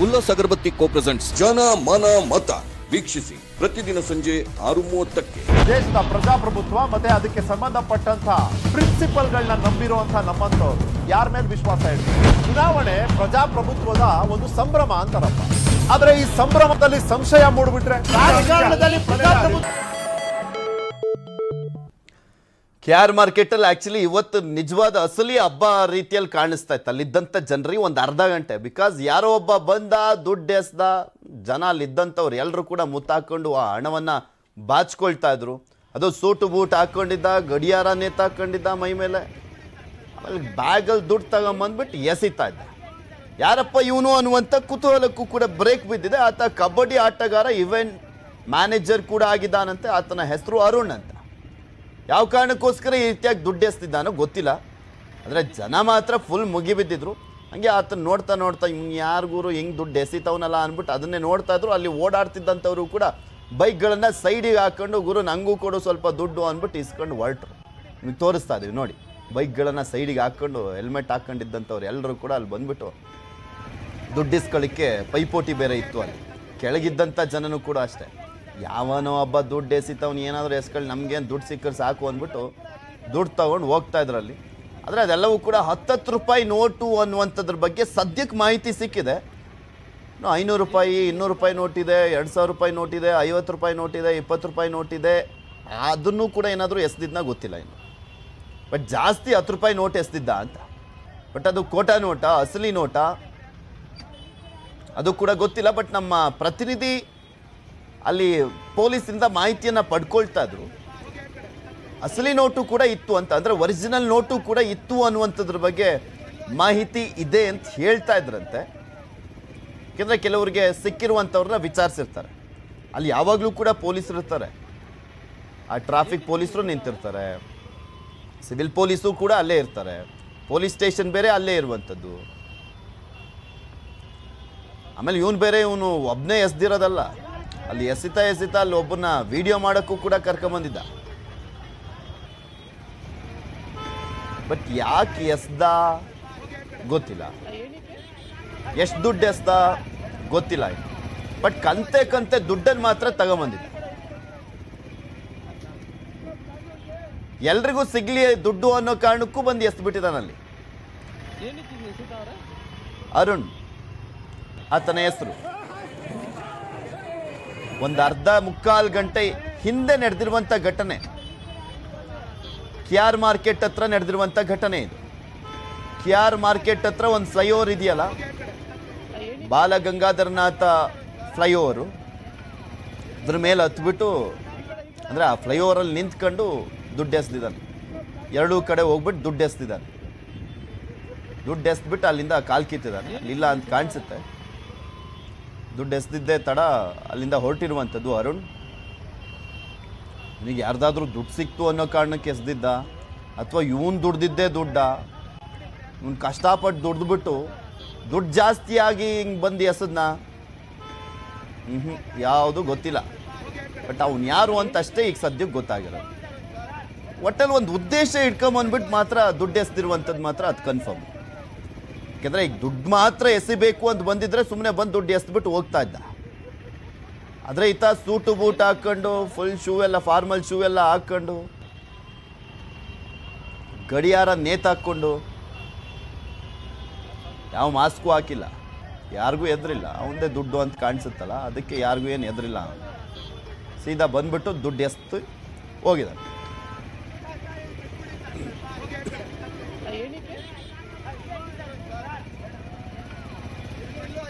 D: Ullas Agarbatti co presents ಜನ ಮನ ಮತ. ವೀಕ್ಷಿಸಿ ಪ್ರತಿದಿನ ಸಂಜೆ 6:30ಕ್ಕೆ.
E: ದೇಶದ ಪ್ರಜಾಪ್ರಭುತ್ವ ಮತ್ತೆ ಅದಕ್ಕೆ ಸಂಬಂಧಪಟ್ಟಂತ ಪ್ರಿನ್ಸಿಪಲ್ಗಳನ್ನ ನಂಬಿರುವಂತ ನಮ್ಮಂತವ್ರು ಯಾರ ಮೇಲೆ ವಿಶ್ವಾಸ ಇಡ್ತಾರೆ? ಚುನಾವಣೆ ಪ್ರಜಾಪ್ರಭುತ್ವದ ಒಂದು ಸಂಭ್ರಮ ಅಂತಾರಪ್ಪ. ಆದ್ರೆ ಈ ಸಂಭ್ರಮದಲ್ಲಿ ಸಂಶಯ ಮೂಡ್ಬಿಟ್ರೆ ರಾಜಕಾರಣದಲ್ಲಿ ಪ್ರಜಾಪ್ರಭುತ್ವ.
A: KR ಮಾರ್ಕೆಟಲ್ಲಿ ಆ್ಯಕ್ಚುಲಿ ಇವತ್ತು ನಿಜವಾದ ಅಸಲಿ ಹಬ್ಬ ರೀತಿಯಲ್ಲಿ ಕಾಣಿಸ್ತಾ ಇತ್ತು ಅಲ್ಲಿದ್ದಂಥ ಜನರಿಗೆ ಒಂದು ಅರ್ಧ ಗಂಟೆ. ಬಿಕಾಸ್ ಯಾರೋ ಒಬ್ಬ ಬಂದ, ದುಡ್ಡು ಎಸ್ದ, ಜನ ಅಲ್ಲಿದ್ದಂಥವ್ರು ಎಲ್ಲರೂ ಕೂಡ ಮುತ್ತಾಕೊಂಡು ಆ ಹಣವನ್ನು ಬಾಚ್ಕೊಳ್ತಾ ಇದ್ರು. ಅದು ಸೂಟು ಬೂಟ್ ಹಾಕ್ಕೊಂಡಿದ್ದ, ಗಡಿಯಾರ ನೇತಾಕೊಂಡಿದ್ದ ಮೈ ಮೇಲೆ, ಆಮೇಲೆ ಬ್ಯಾಗಲ್ಲಿ ದುಡ್ಡು ತಗೊಂಬಂದ್ಬಿಟ್ಟು ಎಸಿತಾ ಇದ್ದ. ಯಾರಪ್ಪ ಇವನು ಅನ್ನುವಂಥ ಕುತೂಹಲಕ್ಕೂ ಕೂಡ ಬ್ರೇಕ್ ಬಿದ್ದಿದೆ. ಆತ ಕಬಡ್ಡಿ ಆಟಗಾರ, ಇವೆಂಟ್ ಮ್ಯಾನೇಜರ್ ಕೂಡ ಆಗಿದ್ದಾನಂತೆ. ಆತನ ಹೆಸರು ಅರುಣ್ ಅಂತ. ಯಾವ ಕಾರಣಕ್ಕೋಸ್ಕರ ಈ ರೀತಿಯಾಗಿ ದುಡ್ಡು ಎಸ್ತಿದ್ದಾನೋ ಗೊತ್ತಿಲ್ಲ. ಆದರೆ ಜನ ಮಾತ್ರ ಫುಲ್ ಮುಗಿಬಿದ್ದಿದ್ರು. ಹಾಗೆ ಆತನ ನೋಡ್ತಾ ನೋಡ್ತಾ ಇವ್ನು ಯಾರಿಗೂ ಹೆಂಗೆ ದುಡ್ಡು ಎಸಿತವನಲ್ಲ ಅಂದ್ಬಿಟ್ಟು ಅದನ್ನೇ ನೋಡ್ತಾ ಇದ್ರು. ಅಲ್ಲಿ ಓಡಾಡ್ತಿದ್ದಂಥವ್ರು ಕೂಡ ಬೈಕ್ಗಳನ್ನು ಸೈಡಿಗೆ ಹಾಕ್ಕೊಂಡು, ಗುರು ನನಗೂ ಕೊಡು ಸ್ವಲ್ಪ ದುಡ್ಡು ಅಂದ್ಬಿಟ್ಟು ಇಸ್ಕೊಂಡು ಹೊರಟ್ರು. ನಿಮಗೆ ತೋರಿಸ್ತಾ ಇದೀವಿ ನೋಡಿ, ಬೈಕ್ಗಳನ್ನು ಸೈಡಿಗೆ ಹಾಕ್ಕೊಂಡು ಹೆಲ್ಮೆಟ್ ಹಾಕ್ಕೊಂಡಿದ್ದಂಥವ್ರು ಎಲ್ಲರೂ ಕೂಡ ಅಲ್ಲಿ ಬಂದ್ಬಿಟ್ಟು ದುಡ್ಡು ಇಸ್ಕೊಳ್ಳಿಕ್ಕೆ ಪೈಪೋಟಿ ಬೇರೆ ಇತ್ತು. ಅಲ್ಲಿ ಕೆಳಗಿದ್ದಂಥ ಜನನೂ ಕೂಡ ಅಷ್ಟೇ, ಯಾವನೋ ಹಬ್ಬ ದುಡ್ಡು ಎಸಿತವ್ನು ಏನಾದರೂ ಎಸ್ಕೊಳ್ಳಿ ನಮಗೇನು ದುಡ್ಡು ಸಿಕ್ಕರೆ ಸಾಕು ಅಂದ್ಬಿಟ್ಟು ದುಡ್ಡು ತೊಗೊಂಡು ಹೋಗ್ತಾ ಇದ್ರಲ್ಲಿ. ಆದರೆ ಅದೆಲ್ಲವೂ ಕೂಡ 10 ರೂಪಾಯಿ ನೋಟು ಅನ್ನುವಂಥದ್ರ ಬಗ್ಗೆ ಸದ್ಯಕ್ಕೆ ಮಾಹಿತಿ ಸಿಕ್ಕಿದೆ. 500 ರೂಪಾಯಿ, 200 ರೂಪಾಯಿ ನೋಟಿದೆ, 2000 ರೂಪಾಯಿ ನೋಟಿದೆ, 50 ರೂಪಾಯಿ ನೋಟಿದೆ, 20 ರೂಪಾಯಿ ನೋಟಿದೆ. ಅದನ್ನು ಕೂಡ ಏನಾದರೂ ಎಸ್ದಿದ್ದನ್ನ ಗೊತ್ತಿಲ್ಲ ಇನ್ನು. ಬಟ್ ಜಾಸ್ತಿ 10 ರೂಪಾಯಿ ನೋಟ್ ಎಸ್ದಿದ್ದ ಅಂತ. ಬಟ್ ಅದು ಕೋಟಾ ನೋಟಾ, ಅಸಲಿ ನೋಟಾ, ಅದು ಕೂಡ ಗೊತ್ತಿಲ್ಲ. ಬಟ್ ನಮ್ಮ ಪ್ರತಿನಿಧಿ ಅಲ್ಲಿ ಪೊಲೀಸಿಂದ ಮಾಹಿತಿಯನ್ನು ಪಡ್ಕೊಳ್ತಾ ಇದ್ರು. ಅಸಲಿ ನೋಟು ಕೂಡ ಇತ್ತು ಅಂತ, ಅಂದರೆ ಒರಿಜಿನಲ್ ನೋಟು ಕೂಡ ಇತ್ತು ಅನ್ನುವಂಥದ್ರ ಬಗ್ಗೆ ಮಾಹಿತಿ ಇದೆ ಅಂತ ಹೇಳ್ತಾ ಇದ್ರಂತೆ. ಯಾಕೆಂದರೆ ಕೆಲವರಿಗೆ ಸಿಕ್ಕಿರುವಂಥವ್ರನ್ನ ವಿಚಾರಿಸಿರ್ತಾರೆ. ಅಲ್ಲಿ ಯಾವಾಗಲೂ ಕೂಡ ಪೊಲೀಸರು ಇರ್ತಾರೆ. ಆ ಟ್ರಾಫಿಕ್ ಪೊಲೀಸರು ನಿಂತಿರ್ತಾರೆ, ಸಿವಿಲ್ ಪೊಲೀಸು ಕೂಡ ಅಲ್ಲೇ ಇರ್ತಾರೆ, ಪೊಲೀಸ್ ಸ್ಟೇಷನ್ ಬೇರೆ ಅಲ್ಲೇ ಇರುವಂಥದ್ದು. ಆಮೇಲೆ ಇವನು ಬೇರೆ, ಇವನು ಒಬ್ಬನೇ ಎಸ್ದಿರೋದಲ್ಲ, ಅಲ್ಲಿ ಎಸಿತಾ ಅಲ್ಲಿ ಒಬ್ಬನ ವಿಡಿಯೋ ಮಾಡೋಕ್ಕೂ ಕೂಡ ಕರ್ಕೊಂಬಂದಿದ್ದ. ಬಟ್ ಯಾಕೆ ಎಸ್ದ ಗೊತ್ತಿಲ್ಲ, ಎಷ್ಟು ದುಡ್ಡು ಎಸ್ದ ಗೊತ್ತಿಲ್ಲ. ಬಟ್ ಕಂತೆ ದುಡ್ಡನ್ನು ಮಾತ್ರ ತಗೊಂಬಂದಿದ್ದ. ಎಲ್ರಿಗೂ ಸಿಗ್ಲಿ ದುಡ್ಡು ಅನ್ನೋ ಕಾರಣಕ್ಕೂ ಬಂದು ಎಸ್ಬಿಟ್ಟಿದ್ದಾನಲ್ಲಿ. ಅರುಣ್ ಆತನ ಹೆಸರು. ಒಂದು ಅರ್ಧ ಮುಕ್ಕಾಲು ಗಂಟೆ ಹಿಂದೆ ನಡೆದಿರುವಂಥ ಘಟನೆ, KR ಮಾರ್ಕೆಟ್ ಹತ್ರ ನಡೆದಿರುವಂಥ ಘಟನೆ ಇದು. KR ಮಾರ್ಕೆಟ್ ಹತ್ರ ಒಂದು ಫ್ಲೈಓವರ್ ಇದೆಯಲ್ಲ, ಬಾಲಗಂಗಾಧರನಾಥ ಫ್ಲೈಓವರು, ಅದ್ರ ಮೇಲೆ ಹತ್ಬಿಟ್ಟು, ಅಂದರೆ ಆ ಫ್ಲೈಓವರಲ್ಲಿ ನಿಂತ್ಕೊಂಡು ದುಡ್ಡು ಎಸ್ದಿದ್ದಾನೆ. ಎರಡೂ ಕಡೆ ಹೋಗ್ಬಿಟ್ಟು ದುಡ್ಡು ಎಸ್ದಿದ್ದಾನೆ. ದುಡ್ಡು ಎಸ್ಬಿಟ್ಟು ಅಲ್ಲಿಂದ ಕಾಲು ಕಿತ್ತಿದ್ದಾನೆ. ಇಲ್ಲ ಅಂತ ಕಾಣಿಸುತ್ತೆ. ದುಡ್ಡು ಎಸ್ದಿದ್ದೇ ತಡ ಅಲ್ಲಿಂದ ಹೊರಟಿರುವಂಥದ್ದು ಅರುಣ್. ನಿನಗೆ ಯಾರ್ದಾದ್ರೂ ದುಡ್ಡು ಸಿಕ್ತು ಅನ್ನೋ ಕಾರಣಕ್ಕೆ ಎಸ್ದಿದ್ದ, ಅಥವಾ ಇವನು ದುಡ್ದಿದ್ದೇ ದುಡ್ಡ, ಇವನು ಕಷ್ಟಪಟ್ಟು ದುಡ್ದುಬಿಟ್ಟು ದುಡ್ಡು ಜಾಸ್ತಿ ಆಗಿ ಹಿಂಗೆ ಬಂದು ಎಸದ್ನ, ಯಾವುದು ಗೊತ್ತಿಲ್ಲ. ಬಟ್ ಅವ್ನು ಯಾರು ಅಂತ ಅಷ್ಟೇ ಈಗ ಸದ್ಯಕ್ಕೆ ಗೊತ್ತಾಗಿರೋದು. ಒಟ್ಟಲ್ಲಿ ಒಂದು ಉದ್ದೇಶ ಇಟ್ಕೊಂಬಂದ್ಬಿಟ್ಟು ಮಾತ್ರ ದುಡ್ಡು ಎಸ್ದಿರುವಂಥದ್ದು ಮಾತ್ರ ಅದು ಕನ್ಫರ್ಮ್. ಯಾಕೆಂದರೆ ಈಗ ದುಡ್ಡು ಮಾತ್ರ ಎಸಿಬೇಕು ಅಂತ ಬಂದಿದ್ರೆ ಸುಮ್ಮನೆ ಬಂದು ದುಡ್ಡು ಎಸ್ಬಿಟ್ಟು ಹೋಗ್ತಾ ಇದ್ದ. ಆದರೆ ಈತ ಸೂಟು ಬೂಟ್ ಹಾಕ್ಕೊಂಡು, ಫುಲ್ ಶೂ ಎಲ್ಲ, ಫಾರ್ಮಲ್ ಶೂ ಎಲ್ಲ ಹಾಕ್ಕೊಂಡು, ಗಡಿಯಾರ ನೇತಾಕ್ಕೊಂಡು, ಯಾವ ಮಾಸ್ಕು ಹಾಕಿಲ್ಲ, ಯಾರಿಗೂ ಎದುರಿಲ್ಲ. ಅವನದೇ ದುಡ್ಡು ಅಂತ ಕಾಣಿಸುತ್ತಲ್ಲ, ಅದಕ್ಕೆ ಯಾರಿಗೂ ಏನು ಎದುರಿಲ್ಲ. ಸೀದಾ ಬಂದ್ಬಿಟ್ಟು ದುಡ್ಡು ಎಸ್ತು ಹೋಗಿದ್ದಾನೆ.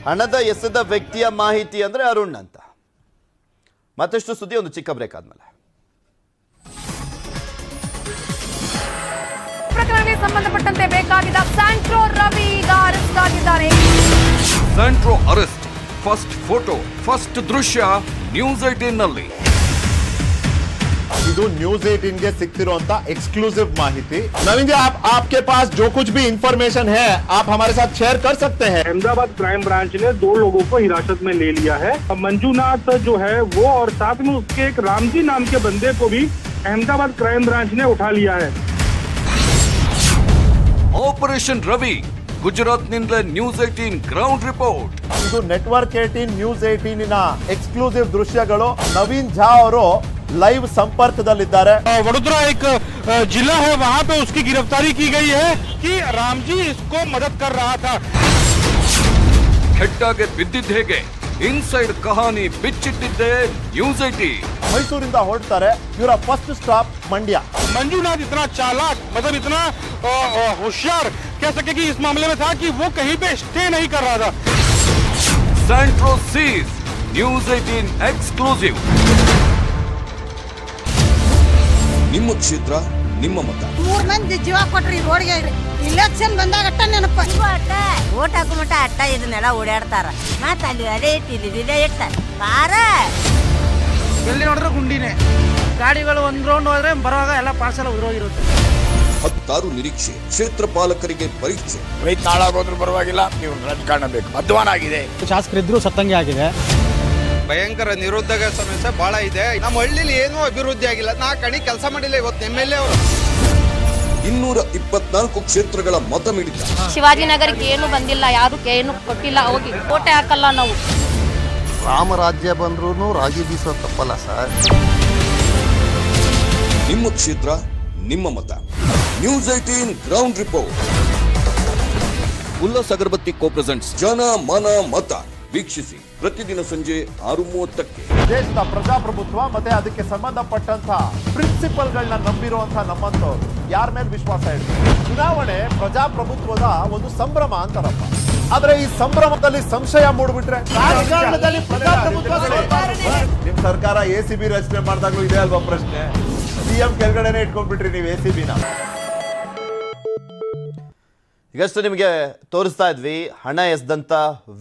A: ಹಣದ ಎಸೆದ ವ್ಯಕ್ತಿಯ ಮಾಹಿತಿ ಅಂದರೆ ಅರುಣ್ ಅಂತ. ಮತ್ತಷ್ಟು ಸುದ್ದಿ ಒಂದು ಚಿಕ್ಕ ಬ್ರೇಕ್ ಆದ್ಮೇಲೆ.
L: ಪ್ರಕರಣಕ್ಕೆ ಸಂಬಂಧಪಟ್ಟಂತೆ ಬೇಕಾಗಿದ್ದ ಸ್ಯಾಂಟ್ರೋ ರವಿ ಈಗ ಅರೆಸ್ಟ್ ಆಗಿದ್ದಾರೆ.
D: Santro arrest, first photo, first ದೃಶ್ಯ ನ್ಯೂಸ್ 18 ನಲ್ಲಿ.
E: ಇದು ನ್ಯೂಸ್ 18 ಗೆ ಸಿಕ್ತಿರುವಂತ एक्सक्लूसिव ಮಾಹಿತಿ. नवीन जी, आपके पास जो कुछ भी इंफॉर्मेशन है आप हमारे साथ शेयर कर सकते हैं.
F: अहमदाबाद क्राइम ब्रांच ने 2 लोगों को हिरासत में ले लिया है. मंजूनाथ जो है वो, और साथ में उसके एक रामजी नाम के बंदे को भी अहमदाबाद क्राइम ब्रांच ने उठा लिया है.
D: ಆಪರೇಷನ್ ರವಿ, ಗುಜರಾತ್ನಿಂದ ನ್ಯೂಸ್ 18 ಗ್ರೌಂಡ್ ರಿಪೋರ್ಟ್.
E: ಇದು ನೆಟ್ವರ್ಕ್ 18 ನ್ಯೂಸ್ 18 ನ एक्सक्लूसिव ದೃಶ್ಯಗಳು. ನವೀನ್ झा ಅವರು लाइव संपर्कदಲ್ಲಿದ್ದಾರೆ.
G: वडोदरा एक जिला है, वहाँ पे उसकी गिरफ्तारी की गई है कि रामजी इसको मदद कर रहा था.
D: ಹೆಡ್ಡಾಗೆ ಬಿದ್ದಿದ್ದ ಹೇಗೆ, ಇನ್ಸೈಡ್ ಕಹಾನಿ ಬಿಚ್ಚಿಟ್ಟಿದ್ದೆ ನ್ಯೂಸ್ 18.
E: ಮೈಸೂರಿಂದ ಹೊರಡ್ತಾರೆ, ಇವರ ಫಸ್ಟ್ ಸ್ಟಾಪ್ ಮಂಡ್ಯ.
G: मंजूनाथ इतना चालाक, मतलब इतना होशियार कह सके कि इस मामले में था कि वो कहीं पे स्टे नहीं कर रहा था.
D: Santro seize, news 18 exclusive. ನಿಮ್ಮ ಕ್ಷೇತ್ರ, ನಿಮ್ಮ ಮತ.
H: 3 ಮಂದಿ ಜೀವ ಕೊಟ್ರಿ ರೋಡ್ಗೆ. ಇಲೆಕ್ಷನ್ ಬಂದಾಗ ಅಟ್ಟ ನೆನಪ.
I: ಓಟ್ ಹಾಕೋ ಮಟ್ಟ ಅಟ್ಟ ಇದನ್ನೆಲ್ಲ ಓಡಾಡ್ತಾರ. ಮತ್ತ ಅಲ್ಲಿ ಅದೇ ಇಟ್ಟಿಲ್ಲ ಇಟ್ಟ ಬಾರ.
J: ಎಲ್ಲಿ ನೋಡಿದ್ರೆ ಗುಂಡಿನೇ. ಗಾಡಿಗಳು ಒಂದ್ ರೌಂಡ್ ಹೋದ್ರೆ ಬರುವಾಗ ಎಲ್ಲ ಪಾರ್ಸಲ್ ಉದುರೋಗಿರುತ್ತೆ.
D: 16 ನಿರೀಕ್ಷೆ, ಕ್ಷೇತ್ರ ಪಾಲಕರಿಗೆ ಪರೀಕ್ಷೆ.
M: ರೈತ ನಾಳಾಗೋದ್ರೂ ಪರವಾಗಿಲ್ಲ, ನೀವು ರಾಜಕಾರಣ ಬೇಕು. ಅಧ್ವಾನ ಆಗಿದೆ,
J: ಶಾಸಕರಿದ್ರು ಸತ್ತಂಗೆ ಆಗಿದೆ.
K: ಭಯಂಕರ ನಿರುದ್ಯೋಗ ಸಮಸ್ಯೆ ಬಹಳ ಇದೆ. ನಮ್ಮ ಹಳ್ಳಿಲಿ ಏನೂ ಅಭಿವೃದ್ಧಿ ಆಗಿಲ್ಲ. 4 ಕಣಿ ಕೆಲಸ ಮಾಡಿಲ್ಲ ಇವತ್ತು MLA ಅವರು.
D: 224 ಕ್ಷೇತ್ರಗಳ ಮತ ಮಿಡಿತ.
C: ಶಿವಾಜಿನಗರಕ್ಕೆ ಏನು ಬಂದಿಲ್ಲ, ಯಾರು ಏನು ಕೊಟ್ಟಿಲ್ಲ. ಹೋಗಿ ಕೋಟೆ ಹಾಕಲ್ಲ ನಾವು.
A: ರಾಮರಾಜ್ಯ ಬಂದ್ರೂ ರಾಗಿ ಬೀಸೋ ತಪ್ಪಲ್ಲ ಸರ್.
D: ನಿಮ್ಮ ಕ್ಷೇತ್ರ, ನಿಮ್ಮ ಮತ. News 18 ground report. Ullas Agarbatti co presents ಜನ ಮನ ಮತ. ವೀಕ್ಷಿಸಿ ಪ್ರತಿದಿನ ಸಂಜೆ 6:30ಕ್ಕೆ.
E: ದೇಶದ ಪ್ರಜಾಪ್ರಭುತ್ವ ಮತ್ತೆ ಅದಕ್ಕೆ ಸಂಬಂಧಪಟ್ಟಂತ ಪ್ರಿನ್ಸಿಪಲ್ಗಳನ್ನ ನಂಬಿರುವಂತಹ ನಮ್ಮಂತವ್ರು ಯಾರ ಮೇಲೆ ವಿಶ್ವಾಸ ಇಡ್ತಾರೆ? ಚುನಾವಣೆ ಪ್ರಜಾಪ್ರಭುತ್ವದ ಒಂದು ಸಂಭ್ರಮ ಅಂತಾರಪ್ಪ. ಆದ್ರೆ ಈ ಸಂಭ್ರಮದಲ್ಲಿ ಸಂಶಯ ಮೂಡ್ಬಿಟ್ರೆ ರಾಜಕಾರಣದಲ್ಲಿ ಪ್ರಜಾಪ್ರಭುತ್ವ. ನಿಮ್ ಸರ್ಕಾರ ACB ರಚನೆ ಮಾಡಿದಾಗ್ಲೂ ಇದೆ ಅಲ್ವಾ ಪ್ರಶ್ನೆ? CM ಕೆಳಗಡೆನೆ ಇಟ್ಕೊಂಡ್ಬಿಟ್ರಿ ನೀವು ACB ನ.
A: ಈಗಷ್ಟೇ ನಿಮಗೆ ತೋರಿಸ್ತಾ ಇದ್ವಿ ಹಣ ಎಸ್ದಂಥ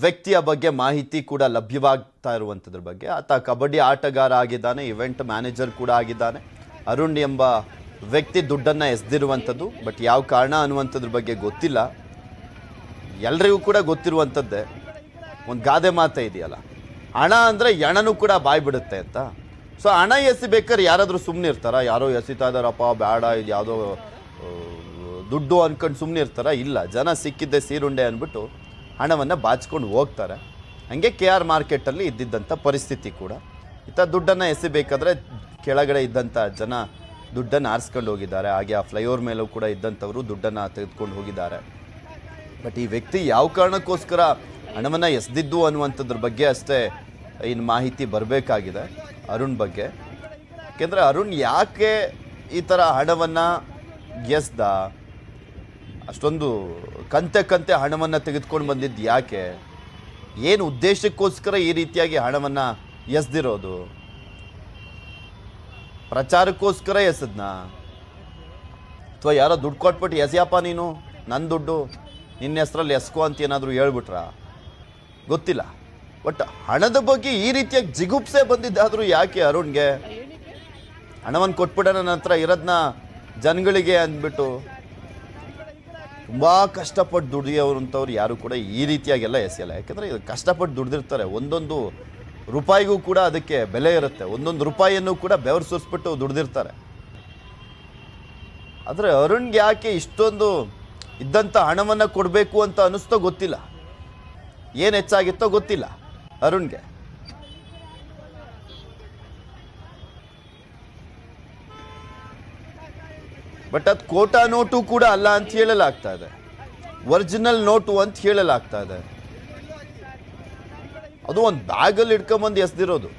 A: ವ್ಯಕ್ತಿಯ ಬಗ್ಗೆ ಮಾಹಿತಿ ಕೂಡ ಲಭ್ಯವಾಗ್ತಾ ಇರುವಂಥದ್ರ ಬಗ್ಗೆ. ಆತ ಕಬಡ್ಡಿ ಆಟಗಾರ ಆಗಿದ್ದಾನೆ, ಇವೆಂಟ್ ಮ್ಯಾನೇಜರ್ ಕೂಡ ಆಗಿದ್ದಾನೆ. ಅರುಣ್ ಎಂಬ ವ್ಯಕ್ತಿ ದುಡ್ಡನ್ನು ಎಸ್ದಿರುವಂಥದ್ದು. ಬಟ್ ಯಾವ ಕಾರಣ ಅನ್ನುವಂಥದ್ರ ಬಗ್ಗೆ ಗೊತ್ತಿಲ್ಲ. ಎಲ್ರಿಗೂ ಕೂಡ ಗೊತ್ತಿರುವಂಥದ್ದೇ ಒಂದು ಗಾದೆ ಮಾತೇ ಇದೆಯಲ್ಲ, ಹಣ ಅಂದರೆ ಎಣನೂ ಕೂಡ ಬಾಯಿ ಬಿಡುತ್ತೆ ಅಂತ. ಸೊ ಹಣ ಎಸಿಬೇಕಾದ್ರೆ ಯಾರಾದರೂ ಸುಮ್ಮನೆ ಇರ್ತಾರ? ಯಾರೋ ಎಸಿತಾ ಇದ್ದಾರಪ್ಪ ಬೇಡ ಇದು ಯಾವುದೋ ದುಡ್ಡು ಅಂದ್ಕೊಂಡು ಸುಮ್ಮನೆ ಇರ್ತಾರ? ಇಲ್ಲ, ಜನ ಸಿಕ್ಕಿದ್ದೆ ಸೀರುಂಡೆ ಅಂದ್ಬಿಟ್ಟು ಹಣವನ್ನು ಬಾಚ್ಕೊಂಡು ಹೋಗ್ತಾರೆ. ಹಾಗೆ KR ಮಾರ್ಕೆಟಲ್ಲಿ ಇದ್ದಿದ್ದಂಥ ಪರಿಸ್ಥಿತಿ ಕೂಡ. ಇಂಥ ದುಡ್ಡನ್ನು ಎಸಿಬೇಕಾದ್ರೆ ಕೆಳಗಡೆ ಇದ್ದಂಥ ಜನ ದುಡ್ಡನ್ನು ಆರಿಸ್ಕೊಂಡು ಹೋಗಿದ್ದಾರೆ. ಹಾಗೆ ಆ ಫ್ಲೈಓವರ್ ಮೇಲೂ ಕೂಡ ಇದ್ದಂಥವರು ದುಡ್ಡನ್ನು ತೆಗೆದುಕೊಂಡು ಹೋಗಿದ್ದಾರೆ. ಬಟ್ ಈ ವ್ಯಕ್ತಿ ಯಾವ ಕಾರಣಕ್ಕೋಸ್ಕರ ಹಣವನ್ನು ಎಸ್ದಿದ್ದು ಅನ್ನುವಂಥದ್ರ ಬಗ್ಗೆ ಅಷ್ಟೇ ಇನ್ನು ಮಾಹಿತಿ ಬರಬೇಕಾಗಿದೆ ಅರುಣ್ ಬಗ್ಗೆ. ಯಾಕೆಂದರೆ ಅರುಣ್ ಯಾಕೆ ಈ ಥರ ಹಣವನ್ನು ಎಸ್ದ, ಅಷ್ಟೊಂದು ಕಂತೆ ಹಣವನ್ನು ತೆಗೆದುಕೊಂಡು ಬಂದಿದ್ದು ಯಾಕೆ, ಏನು ಉದ್ದೇಶಕ್ಕೋಸ್ಕರ ಈ ರೀತಿಯಾಗಿ ಹಣವನ್ನು ಎಸ್ದಿರೋದು? ಪ್ರಚಾರಕ್ಕೋಸ್ಕರ ಎಸದ್ನ, ಅಥವಾ ಯಾರೋ ದುಡ್ಡು ಕೊಟ್ಬಿಟ್ಟು ಎಸ್ಯಪ್ಪ ನೀನು ನನ್ನ ದುಡ್ಡು ನಿನ್ನ ಹೆಸರಲ್ಲಿ ಎಸ್ಕೋ ಅಂತ ಏನಾದರೂ ಹೇಳ್ಬಿಟ್ರಾ ಗೊತ್ತಿಲ್ಲ. ಬಟ್ ಹಣದ ಬಗ್ಗೆ ಈ ರೀತಿಯಾಗಿ ಜಿಗುಪ್ಸೆ ಬಂದಿದ್ದಾದರೂ ಯಾಕೆ ಅರುಣ್ಗೆ? ಹಣವನ್ನು ಕೊಟ್ಬಿಡೋಣ, ನನ್ನ ಹತ್ರ ಇರೋದನ್ನ ಜನಗಳಿಗೆ ಅಂದ್ಬಿಟ್ಟು. ತುಂಬ ಕಷ್ಟಪಟ್ಟು ದುಡಿಯೋರಂಥವ್ರು ಯಾರು ಕೂಡ ಈ ರೀತಿಯಾಗೆಲ್ಲ ಎಸೆಯಲ್ಲ. ಯಾಕೆಂದರೆ ಇದು ಕಷ್ಟಪಟ್ಟು ದುಡ್ದಿರ್ತಾರೆ. ಒಂದೊಂದು ರೂಪಾಯಿಗೂ ಕೂಡ ಅದಕ್ಕೆ ಬೆಲೆ ಇರುತ್ತೆ. ಒಂದೊಂದು ರೂಪಾಯಿಯನ್ನು ಕೂಡ ಬೆವರು ಸುರಿಸ್ಬಿಟ್ಟು ದುಡ್ದಿರ್ತಾರೆ. ಆದರೆ ಅರುಣ್ಗೆ ಯಾಕೆ ಇಷ್ಟೊಂದು ಇದ್ದಂಥ ಹಣವನ್ನು ಕೊಡಬೇಕು ಅಂತ ಅನ್ನಿಸ್ತೋ ಗೊತ್ತಿಲ್ಲ. ಏನು ಹೆಚ್ಚಾಗಿತ್ತೋ ಗೊತ್ತಿಲ್ಲ ಅರುಣ್ಗೆ. ಬಟ್ ಅದು ಕೋಟಾ ನೋಟು ಕೂಡ ಅಲ್ಲ ಅಂತ ಹೇಳಲಾಗ್ತಾ ಇದೆ, ಒರಿಜಿನಲ್ ನೋಟು ಅಂತ ಹೇಳಲಾಗ್ತಾ ಇದೆ. ಅದು ಒಂದು ಬ್ಯಾಗಲ್ಲಿ ಇಟ್ಕೊಂಬಂದು ಎಸ್ದಿರೋದು.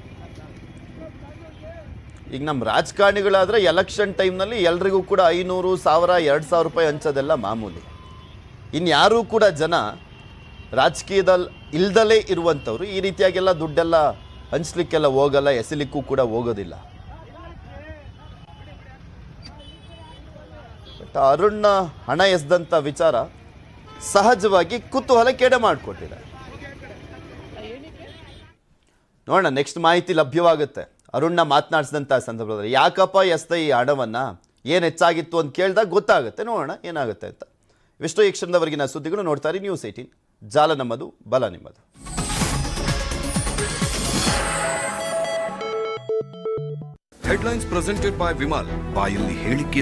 A: ಈಗ ನಮ್ಮ ರಾಜಕಾರಣಿಗಳಾದರೆ ಎಲೆಕ್ಷನ್ ಟೈಮ್ನಲ್ಲಿ ಎಲ್ರಿಗೂ ಕೂಡ 500, 1000, 2000 ರೂಪಾಯಿ ಹಂಚೋದೆಲ್ಲ ಮಾಮೂಲಿ. ಇನ್ಯಾರೂ ಕೂಡ ಜನ ರಾಜಕೀಯದಲ್ಲಿ ಇಲ್ದಲೇ ಇರುವಂಥವ್ರು ಈ ರೀತಿಯಾಗೆಲ್ಲ ದುಡ್ಡೆಲ್ಲ ಹಂಚ್ಲಿಕ್ಕೆಲ್ಲ ಹೋಗಲ್ಲ, ಎಸಲಿಕ್ಕೂ ಕೂಡ ಹೋಗೋದಿಲ್ಲ. ಬಟ್ ಅರುಣ್ನ ಹಣ ಎಸ್ದಂಥ ವಿಚಾರ ಸಹಜವಾಗಿ ಕುತೂಹಲ ಕೆಡೆ ಮಾಡಿಕೊಟ್ಟಿದೆ. ನೋಡೋಣ, ನೆಕ್ಸ್ಟ್ ಮಾಹಿತಿ ಲಭ್ಯವಾಗುತ್ತೆ. ಅರುಣ್ನ ಮಾತನಾಡಿಸಿದಂಥ ಸಂದರ್ಭದಲ್ಲಿ ಯಾಕಪ್ಪ ಎಸ್ದ ಈ ಹಣವನ್ನು, ಏನು ಹೆಚ್ಚಾಗಿತ್ತು ಅಂತ ಕೇಳಿದಾಗ ಗೊತ್ತಾಗುತ್ತೆ. ನೋಡೋಣ ಏನಾಗುತ್ತೆ ಅಂತ. ಇವಿಷ್ಟು ಈ ಕ್ಷಣದವರೆಗಿನ ಸುದ್ದಿಗಳು. ನೋಡ್ತಾರೆ ನ್ಯೂಸ್ 18, ಜಾಲ ನಮ್ಮದು, ಬಲ ನಿಮ್ಮದು.
D: Headlines presented by Vimal. ಬಾಯಲ್ಲಿ ಹೇಳಿಕೆ